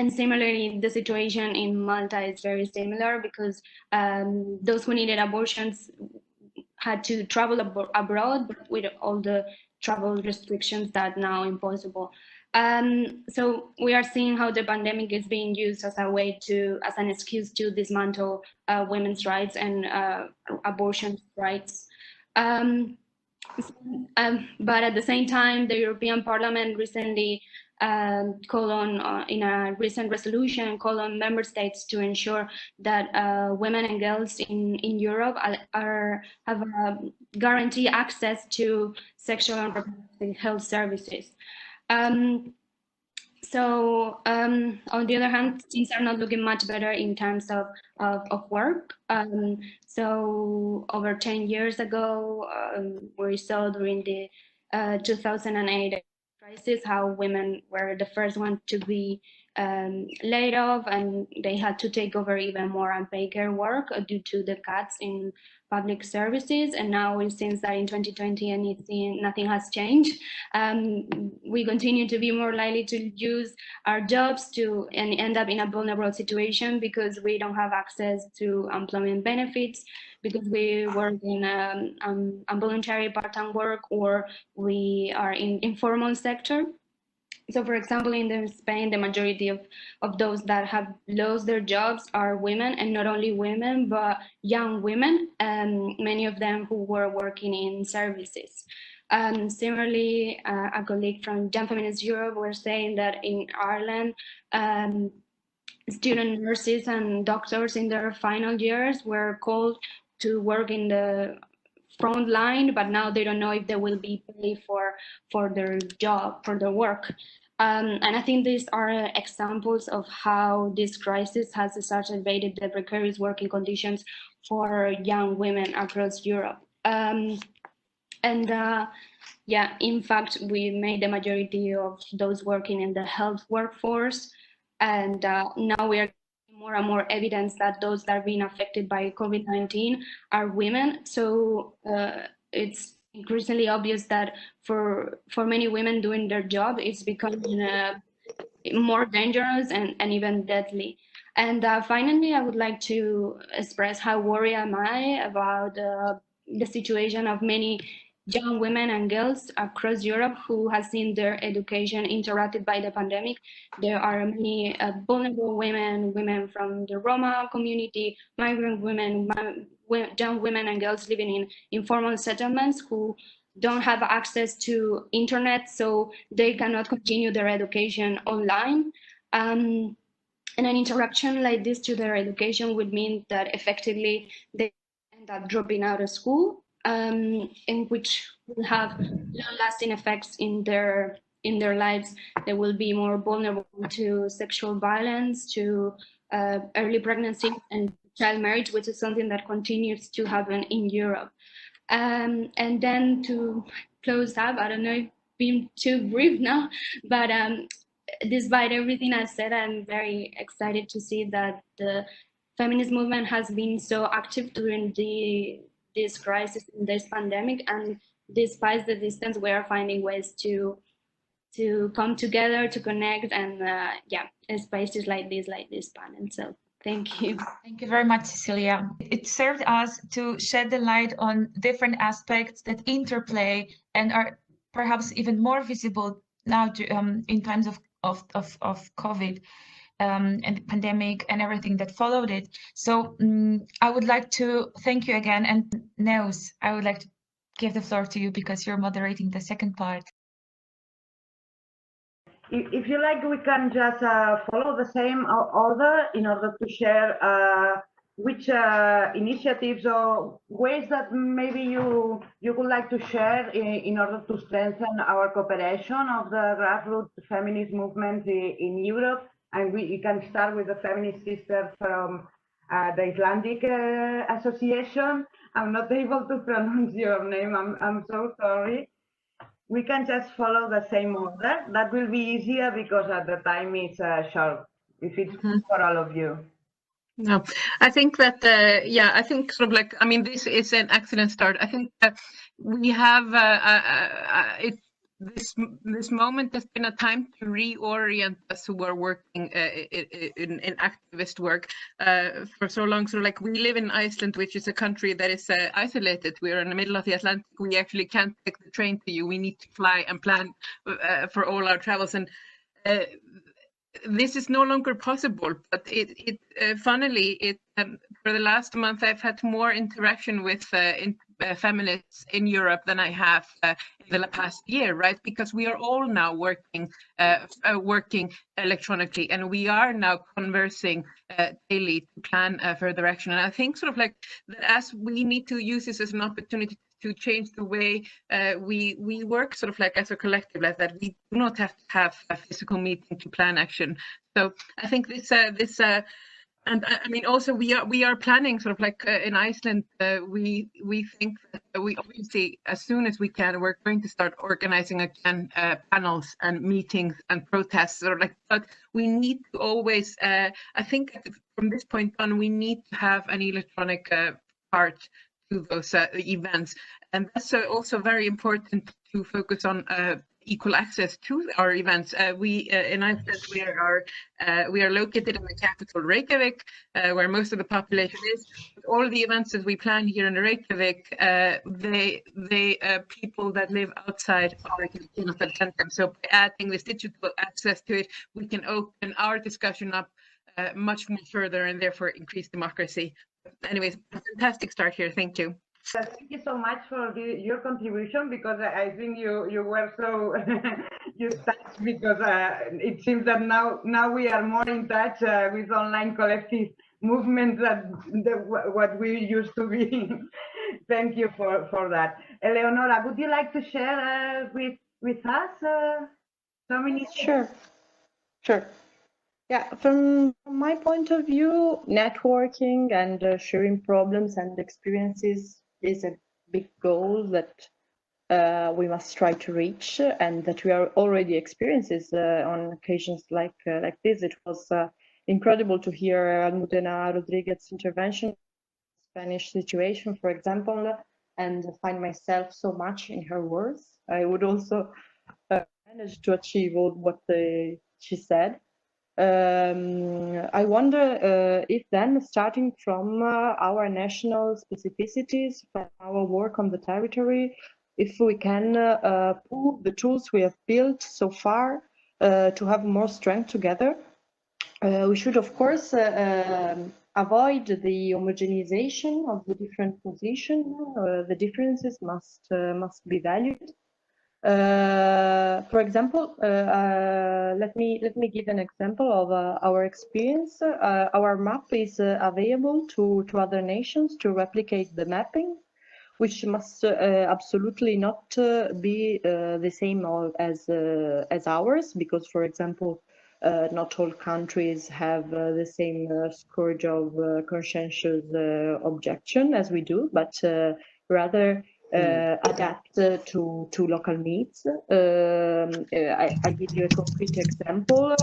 Speaker 10: And similarly, the situation in Malta is very similar because those who needed abortions had to travel abroad, but with all the travel restrictions that are now impossible. So we are seeing how the pandemic is being used as a way as an excuse to dismantle women's rights and abortion rights. But at the same time, the European Parliament recently called on, in a recent resolution, called on member states to ensure that women and girls in Europe have guaranteed access to sexual and reproductive health services. So on the other hand, things are not looking much better in terms of work. So over 10 years ago, we saw during the 2008 crisis how women were the first one to be laid off, and they had to take over even more unpaid care work due to the cuts in public services. And now it seems that in 2020 nothing has changed. We continue to be more likely to use our jobs and end up in a vulnerable situation because we don't have access to employment benefits, because we work in involuntary part-time work, or we are in informal sector. So, for example, in Spain, the majority of those that have lost their jobs are women, and not only women, but young women, and many of them who were working in services. Similarly, a colleague from Young Feminist Europe were saying that in Ireland, student nurses and doctors in their final years were called to work in the front line, but now they don't know if they will be paid for their job, for their work. And I think these are examples of how this crisis has exacerbated the precarious working conditions for young women across Europe. Yeah, in fact, we made the majority of those working in the health workforce, and now we are getting more and more evidence that those that are being affected by COVID-19 are women. So it's increasingly obvious that for many women doing their job, it's becoming more dangerous and even deadly. And finally, I would like to express how worried am I about the situation of many young women and girls across Europe who have seen their education interrupted by the pandemic. There are many vulnerable women from the Roma community, migrant women, young women and girls living in informal settlements who don't have access to internet, so they cannot continue their education online. And an interruption like this to their education would mean that effectively they end up dropping out of school, in which will have long-lasting effects in their lives. They will be more vulnerable to sexual violence, to early pregnancy and child marriage, which is something that continues to happen in Europe. And then to close up, I don't know if being too brief now, but despite everything I said, I'm very excited to see that the feminist movement has been so active during this crisis, this pandemic, and despite the distance, we are finding ways to come together, to connect, and yeah, spaces like this panel. So thank you.
Speaker 2: Thank you very much, Cecilia. It served us to shed the light on different aspects that interplay and are perhaps even more visible now in times of COVID and the pandemic and everything that followed it. So I would like to thank you again. And Neus, I would like to give the floor to you because you're moderating the second part.
Speaker 1: If you like, we can just follow the same order in order to share which initiatives or ways that maybe you would like to share in order to strengthen our cooperation of the grassroots feminist movement in Europe. And we can start with the feminist sisters from the Icelandic Association. I'm not able to pronounce your name. I'm so sorry. We can just follow the same order. That will be easier because the time is short, if it's for all of you.
Speaker 3: No, I think that, yeah, I think sort of like, I mean, this is an excellent start. I think we have this moment has been a time to reorient us who are working in activist work for so long. So like we live in Iceland, which is a country that is isolated. We're in the middle of the Atlantic. We actually can't take the train to you. We need to fly and plan for all our travels. And this is no longer possible, but funnily, for the last month, I've had more interaction with feminists in Europe than I have in the past year, right? Because we are all now working electronically, and we are now conversing daily to plan further action. And I think sort of like that, as we need to use this as an opportunity to change the way we work, sort of like as a collective, like that we do not have to have a physical meeting to plan action. So I think this And I mean, also we are planning sort of like in Iceland. We think that we obviously, as soon as we can, we're going to start organizing again panels and meetings and protests. Or like, but we need to always. I think from this point on, we need to have an electronic part to those events, and that's also very important to focus on. Equal access to our events. We in Iceland we are located in the capital Reykjavik, where most of the population is. But all the events that we plan here in Reykjavik, people that live outside cannot attend them. So by adding this digital access to it, we can open our discussion up much more further and therefore increase democracy. Anyways, fantastic start here. Thank you.
Speaker 1: Thank you so much for your contribution, because I think you were so you touched, because it seems that now we are more in touch with online collective movements than what we used to be. Thank you for that. Eleonora, would you like to share with us Feminist?
Speaker 4: Sure. Yeah, from my point of view, networking and sharing problems and experiences is a big goal that we must try to reach, and that we are already experiences on occasions like this. It was incredible to hear Almudena Rodriguez's intervention, Spanish situation, for example, and find myself so much in her words. I would also manage to achieve all what she said. I wonder if then, starting from our national specificities, from our work on the territory, if we can pool the tools we have built so far to have more strength together. We should, of course, avoid the homogenization of the different positions. The differences must be valued. For example, let me give an example of our experience. Our map is available to other nations to replicate the mapping, which must absolutely not be the same as ours, because, for example, not all countries have the same scourge of conscientious objection as we do, but rather adapt to local needs. I give you a concrete example.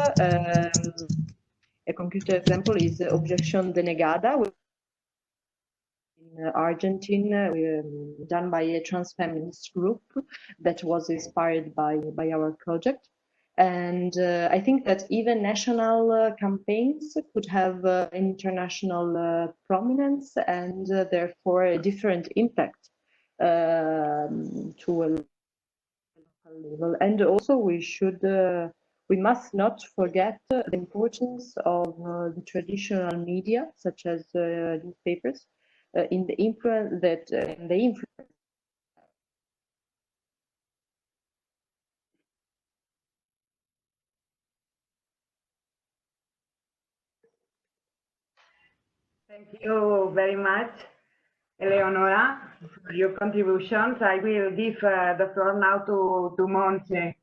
Speaker 4: A concrete example is objection denegada in Argentina, done by a trans feminist group that was inspired by our project. And I think that even national campaigns could have international prominence and therefore a different impact to a local level. And also we must not forget the importance of the traditional media, such as newspapers, in the influence that they influence.
Speaker 1: Thank you very much, Eleonora, for your contributions. I will give the floor now to Montse.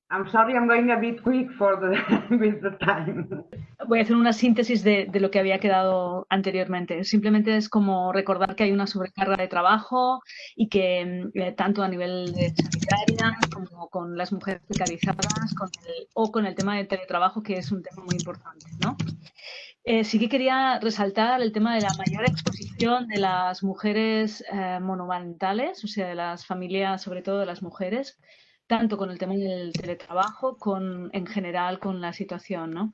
Speaker 1: I'm sorry, I'm going a bit quick with the time.
Speaker 5: Voy a hacer una síntesis de lo que había quedado anteriormente. Simplemente es como recordar que hay una sobrecarga de trabajo y que tanto a nivel de sanitaria como con las mujeres precarizadas o con el tema del teletrabajo, que es un tema muy importante, ¿no? Sí que quería resaltar el tema de la mayor exposición de las mujeres monomarentales, o sea, de las familias, sobre todo de las mujeres, tanto con el tema del teletrabajo, en general con la situación, ¿no?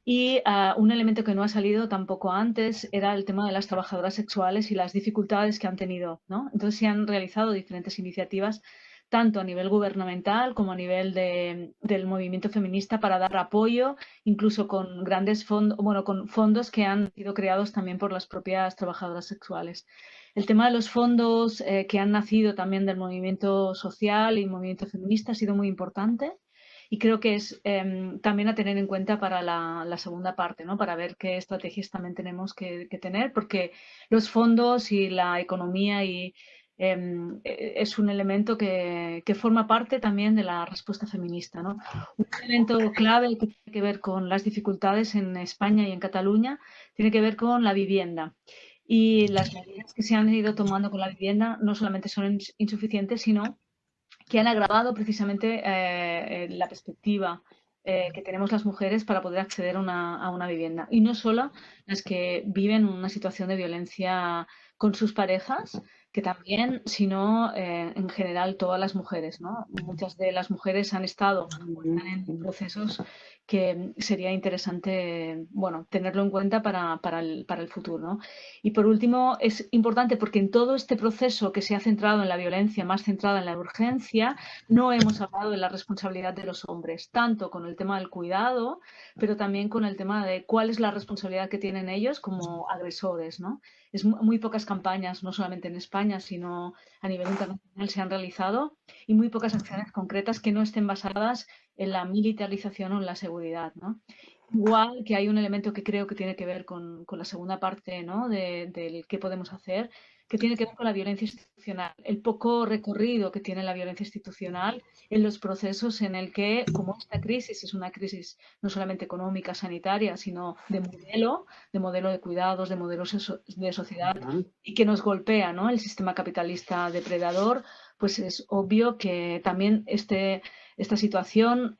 Speaker 5: Y un elemento que no ha salido tampoco antes era el tema de las trabajadoras sexuales y las dificultades que han tenido, ¿no? Entonces se han realizado diferentes iniciativas tanto a nivel gubernamental como a nivel del movimiento feminista para dar apoyo, incluso con grandes fondos, bueno, con fondos que han sido creados también por las propias trabajadoras sexuales. El tema de los fondos que han nacido también del movimiento social y movimiento feminista ha sido muy importante y creo que es también a tener en cuenta para la segunda parte, ¿no? Para ver qué estrategias también tenemos que tener, porque los fondos y la economía y es un elemento que forma parte también de la respuesta feminista, ¿no? Un elemento clave que tiene que ver con las dificultades en España y en Cataluña tiene que ver con la vivienda. Y las medidas que se han ido tomando con la vivienda no solamente son insuficientes, sino que han agravado precisamente la perspectiva que tenemos las mujeres para poder acceder a una vivienda. Y no solo las que viven una situación de violencia con sus parejas, que también, sino en general todas las mujeres, ¿no? Muchas de las mujeres han estado en procesos que sería interesante, bueno, tenerlo en cuenta para el futuro, ¿no? Y por último, es importante porque en todo este proceso que se ha centrado en la violencia, más centrada en la urgencia, no hemos hablado de la responsabilidad de los hombres, tanto con el tema del cuidado, pero también con el tema de cuál es la responsabilidad que tienen ellos como agresores, ¿no? Es muy pocas campañas, no solamente en España, sino a nivel internacional se han realizado y muy pocas acciones concretas que no estén basadas en la militarización o en la seguridad, ¿no? Igual que hay un elemento que creo que tiene que ver con la segunda parte, ¿no? del qué podemos hacer, que tiene que ver con la violencia institucional, el poco recorrido que tiene la violencia institucional en los procesos en el que, como esta crisis es una crisis no solamente económica, sanitaria, sino de modelo de cuidados, de modelos de sociedad, y que nos golpea, ¿no? El sistema capitalista depredador, pues es obvio que también esta situación,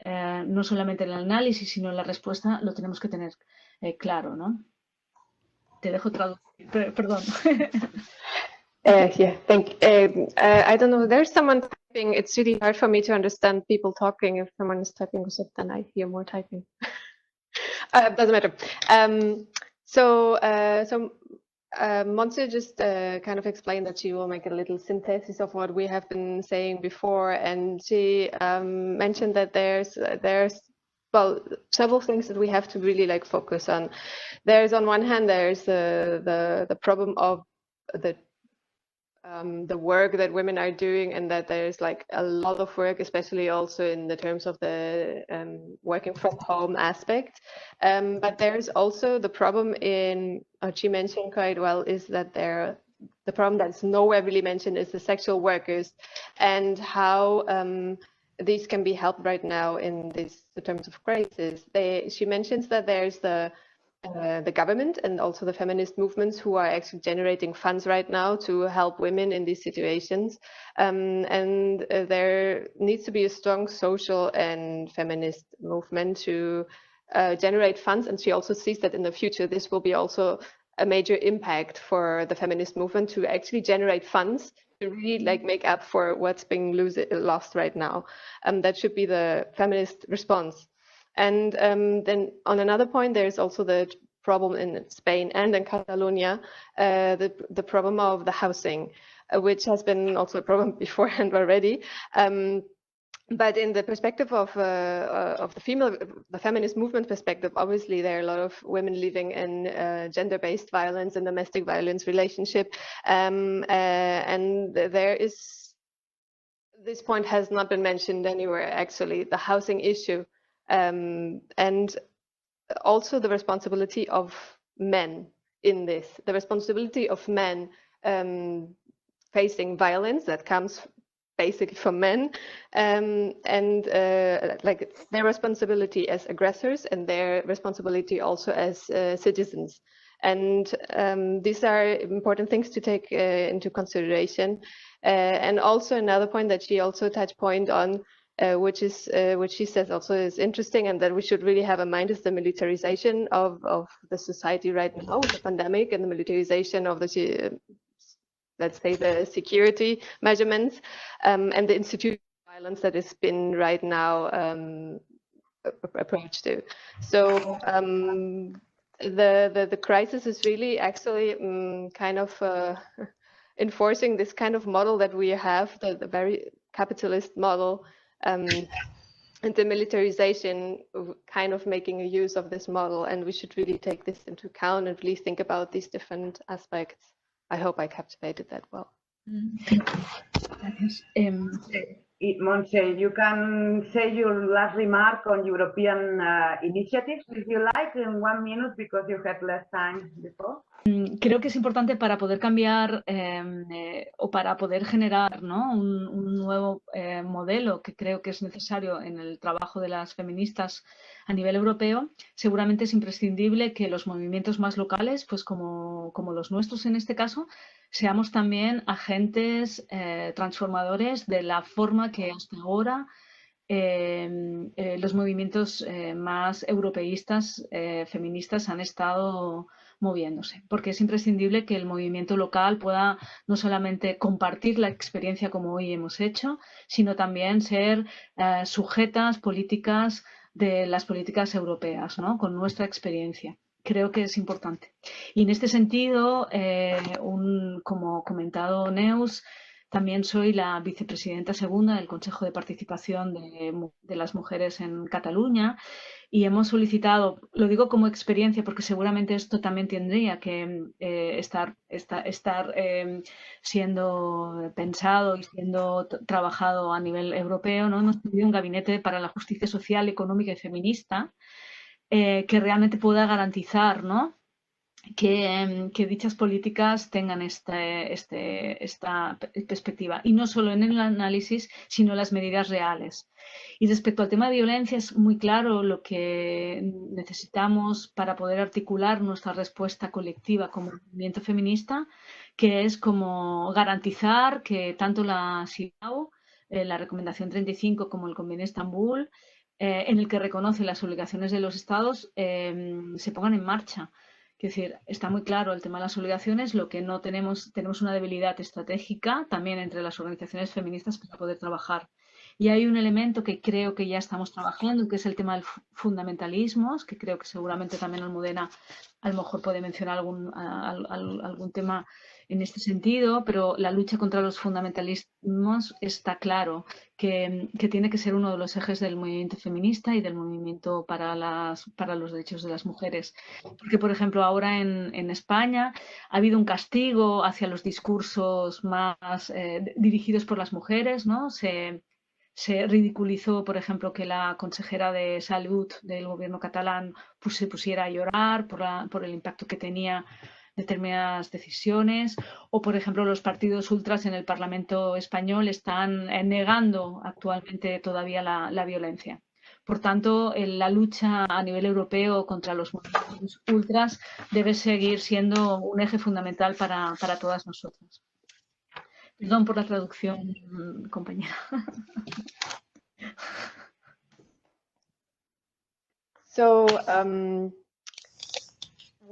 Speaker 5: no solamente en el análisis, sino en la respuesta, lo tenemos que tener claro, ¿no? Te dejo traducir, perdón.
Speaker 6: Yeah, thank you. I don't know, there's someone typing. It's really hard for me to understand people talking. If someone is typing, then I hear more typing. Doesn't matter. Montse just kind of explained that she will make a little synthesis of what we have been saying before, and she mentioned that there's well, several things that we have to really like focus on. There's on one hand, there's the problem of the work that women are doing, and that there's like a lot of work, especially also in the terms of the working from home aspect. But there's also the problem in, she mentioned quite well, is that the problem that's nowhere really mentioned is the sexual workers, and how these can be helped right now in the terms of crisis. She mentions that there's the government and also the feminist movements who are actually generating funds right now to help women in these situations. And there needs to be a strong social and feminist movement to generate funds. And she also sees that in the future, this will be also a major impact for the feminist movement to actually generate funds to really like make up for what's being lost right now. That should be the feminist response. And then on another point, there's also the problem in Spain and in Catalonia, the problem of the housing, which has been also a problem beforehand already. But in the perspective of the feminist movement perspective, obviously there are a lot of women living in gender-based violence and domestic violence relationship, and there is, this point has not been mentioned anywhere actually, the housing issue. And also the responsibility of men in this, the responsibility of men facing violence that comes basically from men, and like their responsibility as aggressors and their responsibility also as citizens. And these are important things to take into consideration. And also another point that she also touched point on, which she says also is interesting, and that we should really have in mind, is the militarization of the society right now with the pandemic, and the militarization of the, let's say, the security measurements, and the institutional violence that has been right now approached to. So the crisis is really actually kind of enforcing this kind of model that we have, the very capitalist model, and the militarization kind of making a use of this model, and we should really take this into account and really think about these different aspects. I hope I captivated that well.
Speaker 1: Montse, you can say your last remark on European initiatives, if you like, in 1 minute, because you had less time before.
Speaker 5: Creo que es importante para poder cambiar o para poder generar, ¿no?, un nuevo modelo que creo que es necesario en el trabajo de las feministas a nivel europeo. Seguramente es imprescindible que los movimientos más locales, pues como los nuestros en este caso, seamos también agentes transformadores de la forma que hasta ahora los movimientos más europeístas, feministas, han estado moviéndose, porque es imprescindible que el movimiento local pueda no solamente compartir la experiencia como hoy hemos hecho, sino también ser sujetas políticas de las políticas europeas, ¿no?, con nuestra experiencia. Creo que es importante. Y en este sentido, como comentado Neus, también soy la vicepresidenta segunda del Consejo de Participación de las Mujeres en Cataluña y hemos solicitado, lo digo como experiencia porque seguramente esto también tendría que estar siendo pensado y siendo trabajado a nivel europeo, ¿no? Hemos pedido un gabinete para la justicia social, económica y feminista que realmente pueda garantizar, ¿no?, que dichas políticas tengan esta perspectiva, y no solo en el análisis, sino en las medidas reales. Y respecto al tema de violencia, es muy claro lo que necesitamos para poder articular nuestra respuesta colectiva como movimiento feminista, que es como garantizar que tanto la CIDAW, la Recomendación 35, como el Convenio de Estambul, en el que reconoce las obligaciones de los Estados, se pongan en marcha. Es decir, está muy claro el tema de las obligaciones, lo que no tenemos una debilidad estratégica también entre las organizaciones feministas para poder trabajar. Y hay un elemento que creo que ya estamos trabajando, que es el tema del fundamentalismos, que creo que seguramente también Almudena a lo mejor puede mencionar algún tema en este sentido, pero la lucha contra los fundamentalismos está claro que tiene que ser uno de los ejes del movimiento feminista y del movimiento para los derechos de las mujeres. Porque, por ejemplo, ahora en España ha habido un castigo hacia los discursos más dirigidos por las mujeres, ¿no? Se ridiculizó, por ejemplo, que la consejera de Salud del gobierno catalán se pusiera a llorar por el impacto que tenía determinadas decisiones, o por ejemplo los partidos ultras en el Parlamento español están negando actualmente todavía la violencia. Por tanto, la lucha a nivel europeo contra los movimientos ultras debe seguir siendo un eje fundamental para todas nosotras. Perdón por la traducción, compañera.
Speaker 6: So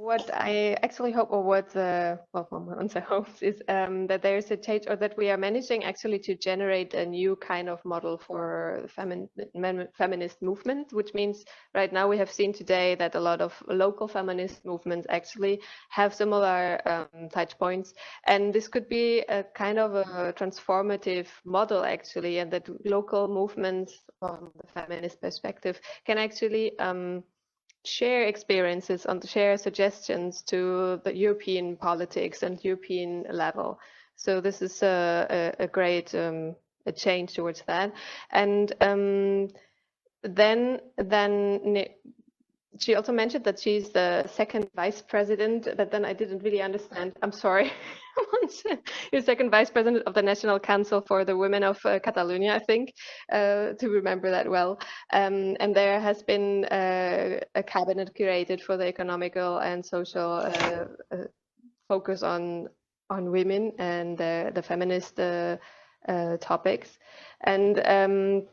Speaker 6: what I actually hope, or what Montse hopes, is that there's a change, or that we are managing actually to generate a new kind of model for feminist movement, which means right now we have seen today that a lot of local feminist movements actually have similar touch points, and this could be a kind of a transformative model actually, and that local movements from the feminist perspective can actually share experiences and share suggestions to the European politics and European level. So this is a great a change towards that. And then she also mentioned that she's the second vice president, but then I didn't really understand. I'm sorry. You're second vice president of the National Council for the Women of Catalonia, I think, to remember that well. And there has been a cabinet created for the economical and social focus on women and the feminist topics. And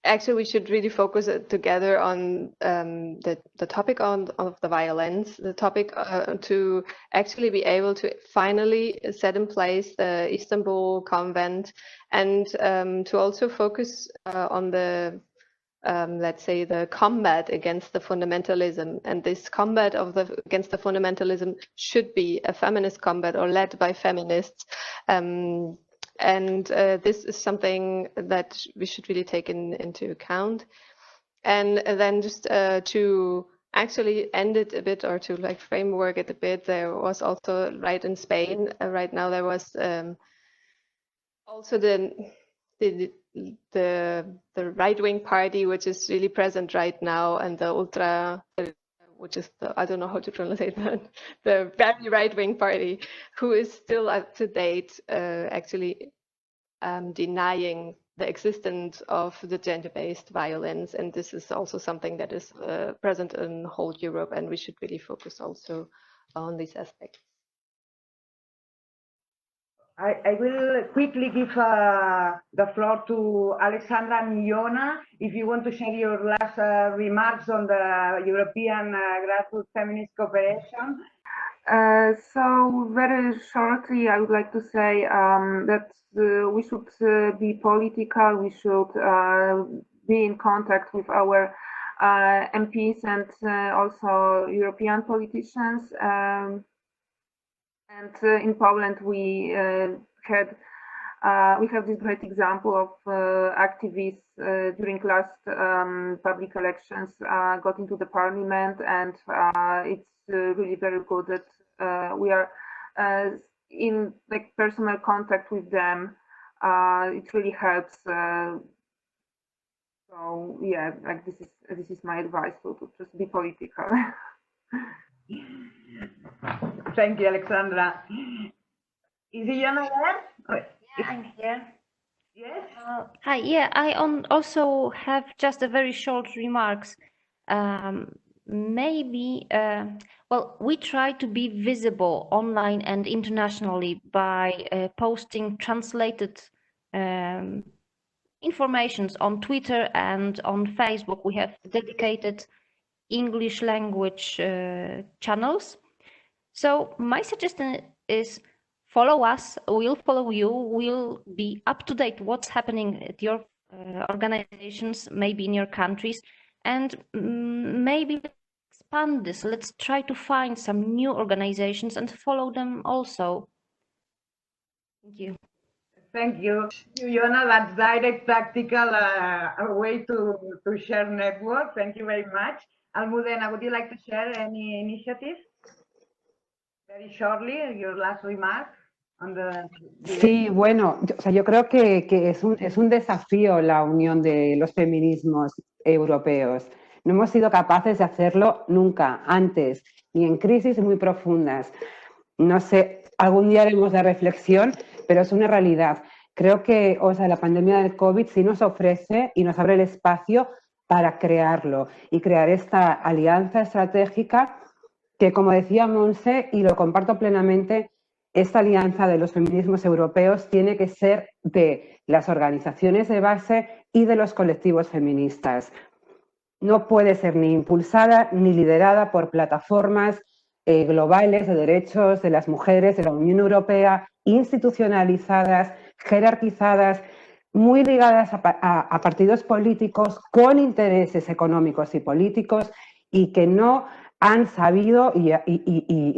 Speaker 6: actually, we should really focus together on the topic of the violence, the topic to actually be able to finally set in place the Istanbul Convent, and to also focus on the let's say the combat against the fundamentalism. And this combat against the fundamentalism should be a feminist combat or led by feminists. And this is something that we should really take into account. And then just to actually end it a bit, or to like framework it a bit, there was also right in Spain right now there was also the right-wing party which is really present right now, and the ultra which is I don't know how to translate that, the very right-wing party, who is still up to date actually denying the existence of the gender-based violence. And this is also something that is present in whole Europe, and we should really focus also on these aspects.
Speaker 1: I will quickly give the floor to Alexandra Millona. If you want to share your last remarks on the European grassroots feminist cooperation.
Speaker 8: So very shortly, I would like to say that we should be political. We should be in contact with our MPs and also European politicians. And in Poland, we have this great example of activists during last public elections got into the parliament, and it's really very good that we are in like personal contact with them. It really helps. So yeah, like this is my advice to just be political.
Speaker 1: Thank you, Alexandra. Is Iona there?
Speaker 7: Yeah, I'm here.
Speaker 1: Yes.
Speaker 7: Hi. Yeah, I also have just a very short remarks. Maybe, well, we try to be visible online and internationally by posting translated informations on Twitter and on Facebook. We have dedicated English language channels. So my suggestion is follow us, we'll follow you, we'll be up to date what's happening at your organizations, maybe in your countries, and maybe expand this. Let's try to find some new organizations and follow them also. Thank you.
Speaker 1: Thank you, Iona. That's direct, practical way to share network. Thank you very much. Almudena, would you like to share any initiative? Very shortly, your last remark on the...
Speaker 9: Sí, bueno, yo creo que es un desafío la unión de los feminismos europeos. No hemos sido capaces de hacerlo nunca antes, ni en crisis muy profundas. No sé, algún día haremos la reflexión, pero es una realidad. Creo que la pandemia del COVID sí nos ofrece y nos abre el espacio para crearlo y crear esta alianza estratégica que, como decía Montse, y lo comparto plenamente, esta alianza de los feminismos europeos tiene que ser de las organizaciones de base y de los colectivos feministas. No puede ser ni impulsada ni liderada por plataformas globales de derechos de las mujeres de la Unión Europea, institucionalizadas, jerarquizadas, muy ligadas a partidos políticos con intereses económicos y políticos y que no han sabido, y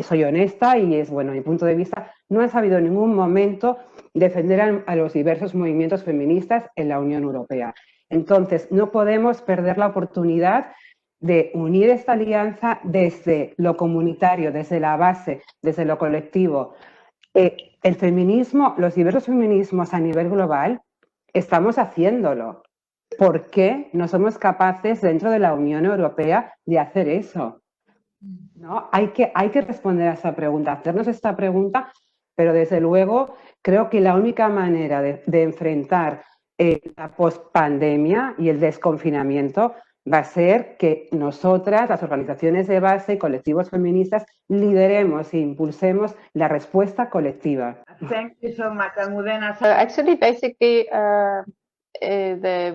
Speaker 9: soy honesta y es bueno mi punto de vista, no han sabido en ningún momento defender a los diversos movimientos feministas en la Unión Europea. Entonces, no podemos perder la oportunidad de unir esta alianza desde lo comunitario, desde la base, desde lo colectivo. El feminismo, los diversos feminismos a nivel global, estamos haciéndolo. ¿Por qué no somos capaces dentro de la Unión Europea de hacer eso? ¿No? Hay que responder a esa pregunta, hacernos esta pregunta, pero desde luego creo que la única manera de enfrentar la pospandemia y el desconfinamiento va a ser que nosotras, las organizaciones de base y colectivos feministas, lideremos e impulsemos la respuesta colectiva.
Speaker 1: Thank you so much, Almudena.
Speaker 6: Actually, basically,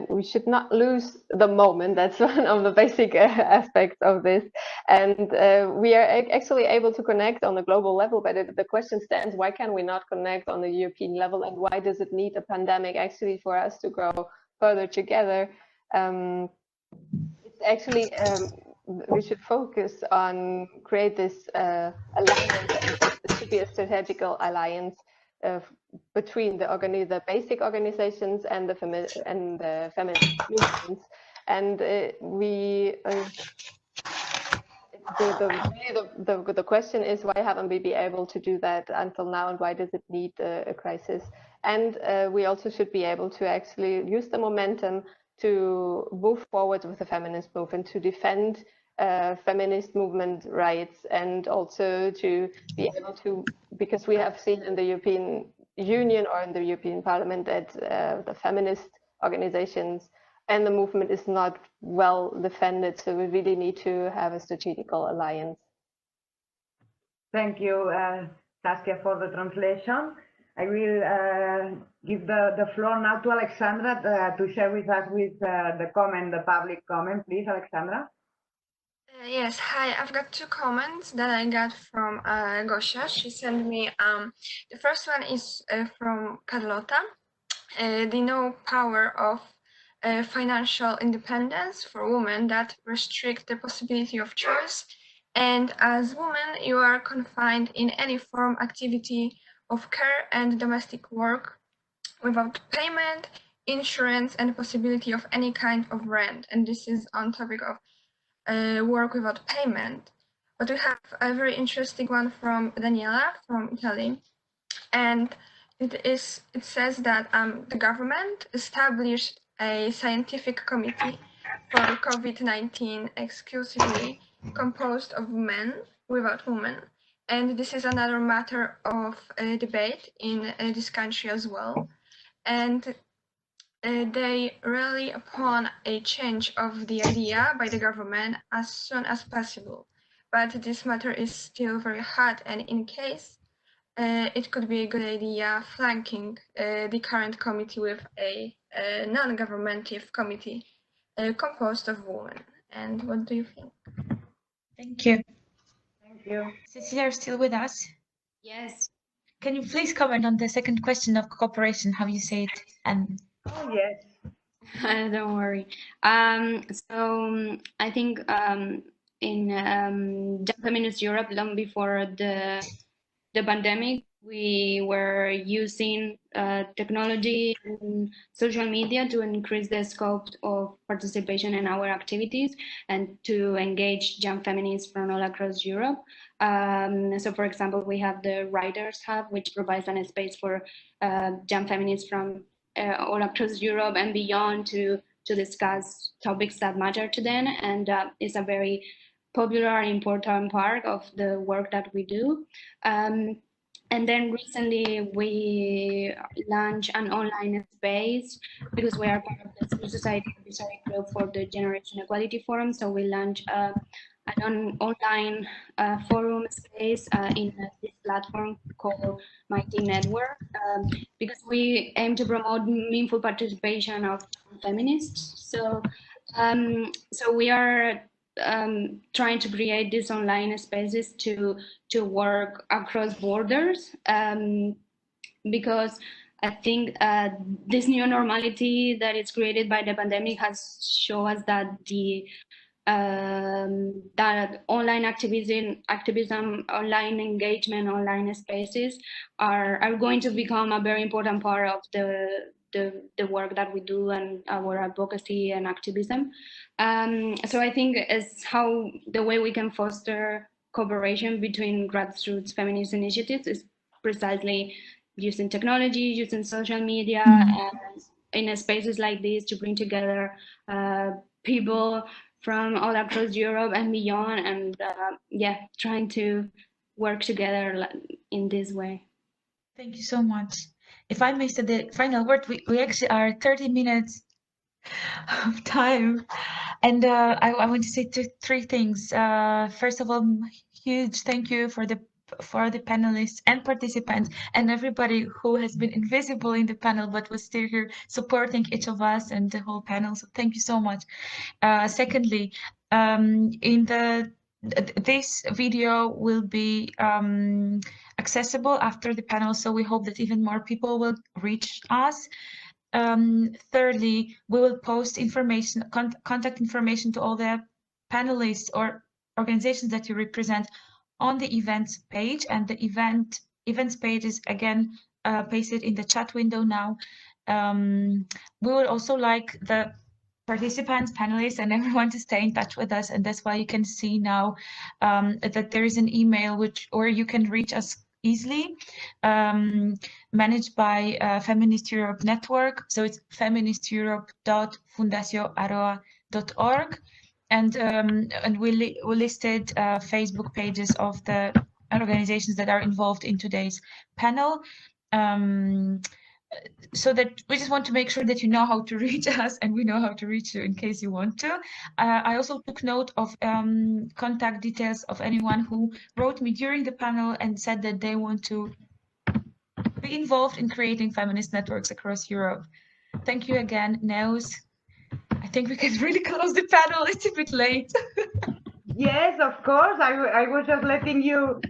Speaker 6: we should not lose the moment. That's one of the basic aspects of this. And we are actually able to connect on a global level, but the question stands, why can we not connect on the European level? And why does it need a pandemic actually for us to grow further together? It's actually, we should focus on create this alliance. It should be a strategical alliance between the basic organizations and the feminist movements, and the question is, why haven't we been able to do that until now, and why does it need a crisis? And we also should be able to actually use the momentum to move forward with the feminist movement, to defend feminist movement rights, and also to be able to, because we have seen in the European Union or in the European Parliament that the feminist organizations and the movement is not well defended, so we really need to have a strategical alliance.
Speaker 1: Thank you, Saskia, for the translation. I will give the floor now to Alexandra to share with us the public comment. Please, Alexandra.
Speaker 11: Yes, hi. I've got two comments that I got from Gosia. She sent me. The first one is from Carlota. They know power of financial independence for women that restrict the possibility of choice. And as women, you are confined in any form activity of care and domestic work without payment, insurance, and possibility of any kind of rent. And this is on topic of work without payment. But we have a very interesting one from Daniela from Italy. And it says that the government established a scientific committee for COVID-19 exclusively composed of men without women. And this is another matter of debate in this country as well. And they rally upon a change of the idea by the government as soon as possible. But this matter is still very hot, and in case it could be a good idea flanking the current committee with a non-governmental committee composed of women. And what do you think?
Speaker 2: Thank you.
Speaker 1: Thank you.
Speaker 2: Cecilia, are still with us?
Speaker 10: Yes.
Speaker 2: Can you please comment on the second question of cooperation, how you say it? And
Speaker 1: oh, yes.
Speaker 10: Don't worry. So I think in Young Feminist Europe, long before the pandemic, we were using technology and social media to increase the scope of participation in our activities and to engage young feminists from all across Europe. So, for example, we have the Writers Hub, which provides a space for young feminists from all across Europe and beyond to discuss topics that matter to them, and it's a very popular and important part of the work that we do. And then recently we launched an online space because we are part of the Civil Society Advisory Group for the Generation Equality Forum. So we launched an online forum space in this platform called Mighty Network because we aim to promote meaningful participation of feminists. So, so we are trying to create these online spaces to work across borders because I think this new normality that is created by the pandemic has shown us that that online activism, online engagement, online spaces are going to become a very important part of the work that we do and our advocacy and activism. So I think it's how the way we can foster cooperation between grassroots feminist initiatives is precisely using technology, using social media, and in spaces like this to bring together people from all across Europe and beyond, and yeah, trying to work together in this way.
Speaker 2: thank you so much. If I may say the final word, we actually are 30 minutes of time, and I want to say three things. First of all, huge thank you for the panelists and participants and everybody who has been invisible in the panel but was still here supporting each of us and the whole panel. So thank you so much. Secondly, this video will be accessible after the panel, so we hope that even more people will reach us. Thirdly, we will post information, contact information to all the panelists or organizations that you represent on the events page, and the events page is again pasted in the chat window now. We would also like the participants, panelists, and everyone to stay in touch with us, and that's why you can see now that there is an email or you can reach us easily, managed by Feminist Europe Network. So it's feministeurope.fundacioaroa.org. and we listed Facebook pages of the organizations that are involved in today's panel, so that we just want to make sure that you know how to reach us and we know how to reach you in case you want to. I also took note of contact details of anyone who wrote me during the panel and said that they want to be involved in creating feminist networks across Europe. Thank you again, Neus. I think we can really close the panel. It's a bit late.
Speaker 1: Yes, of course. I was just letting you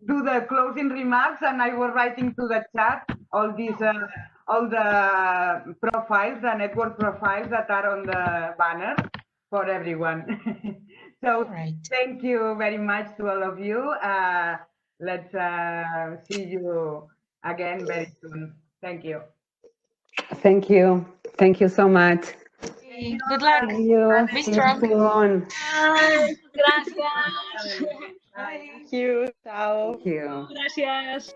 Speaker 1: do the closing remarks, and I was writing to the chat all these all the profiles, the network profiles that are on the banner for everyone. So thank you very much to all of you. Let's see you again very soon. Thank you.
Speaker 9: Thank you. Thank you so much.
Speaker 2: Good luck.
Speaker 9: Thank you.
Speaker 2: Be strong.
Speaker 5: Gracias.
Speaker 6: Thank you. Ciao.
Speaker 9: Thank you.
Speaker 5: Gracias.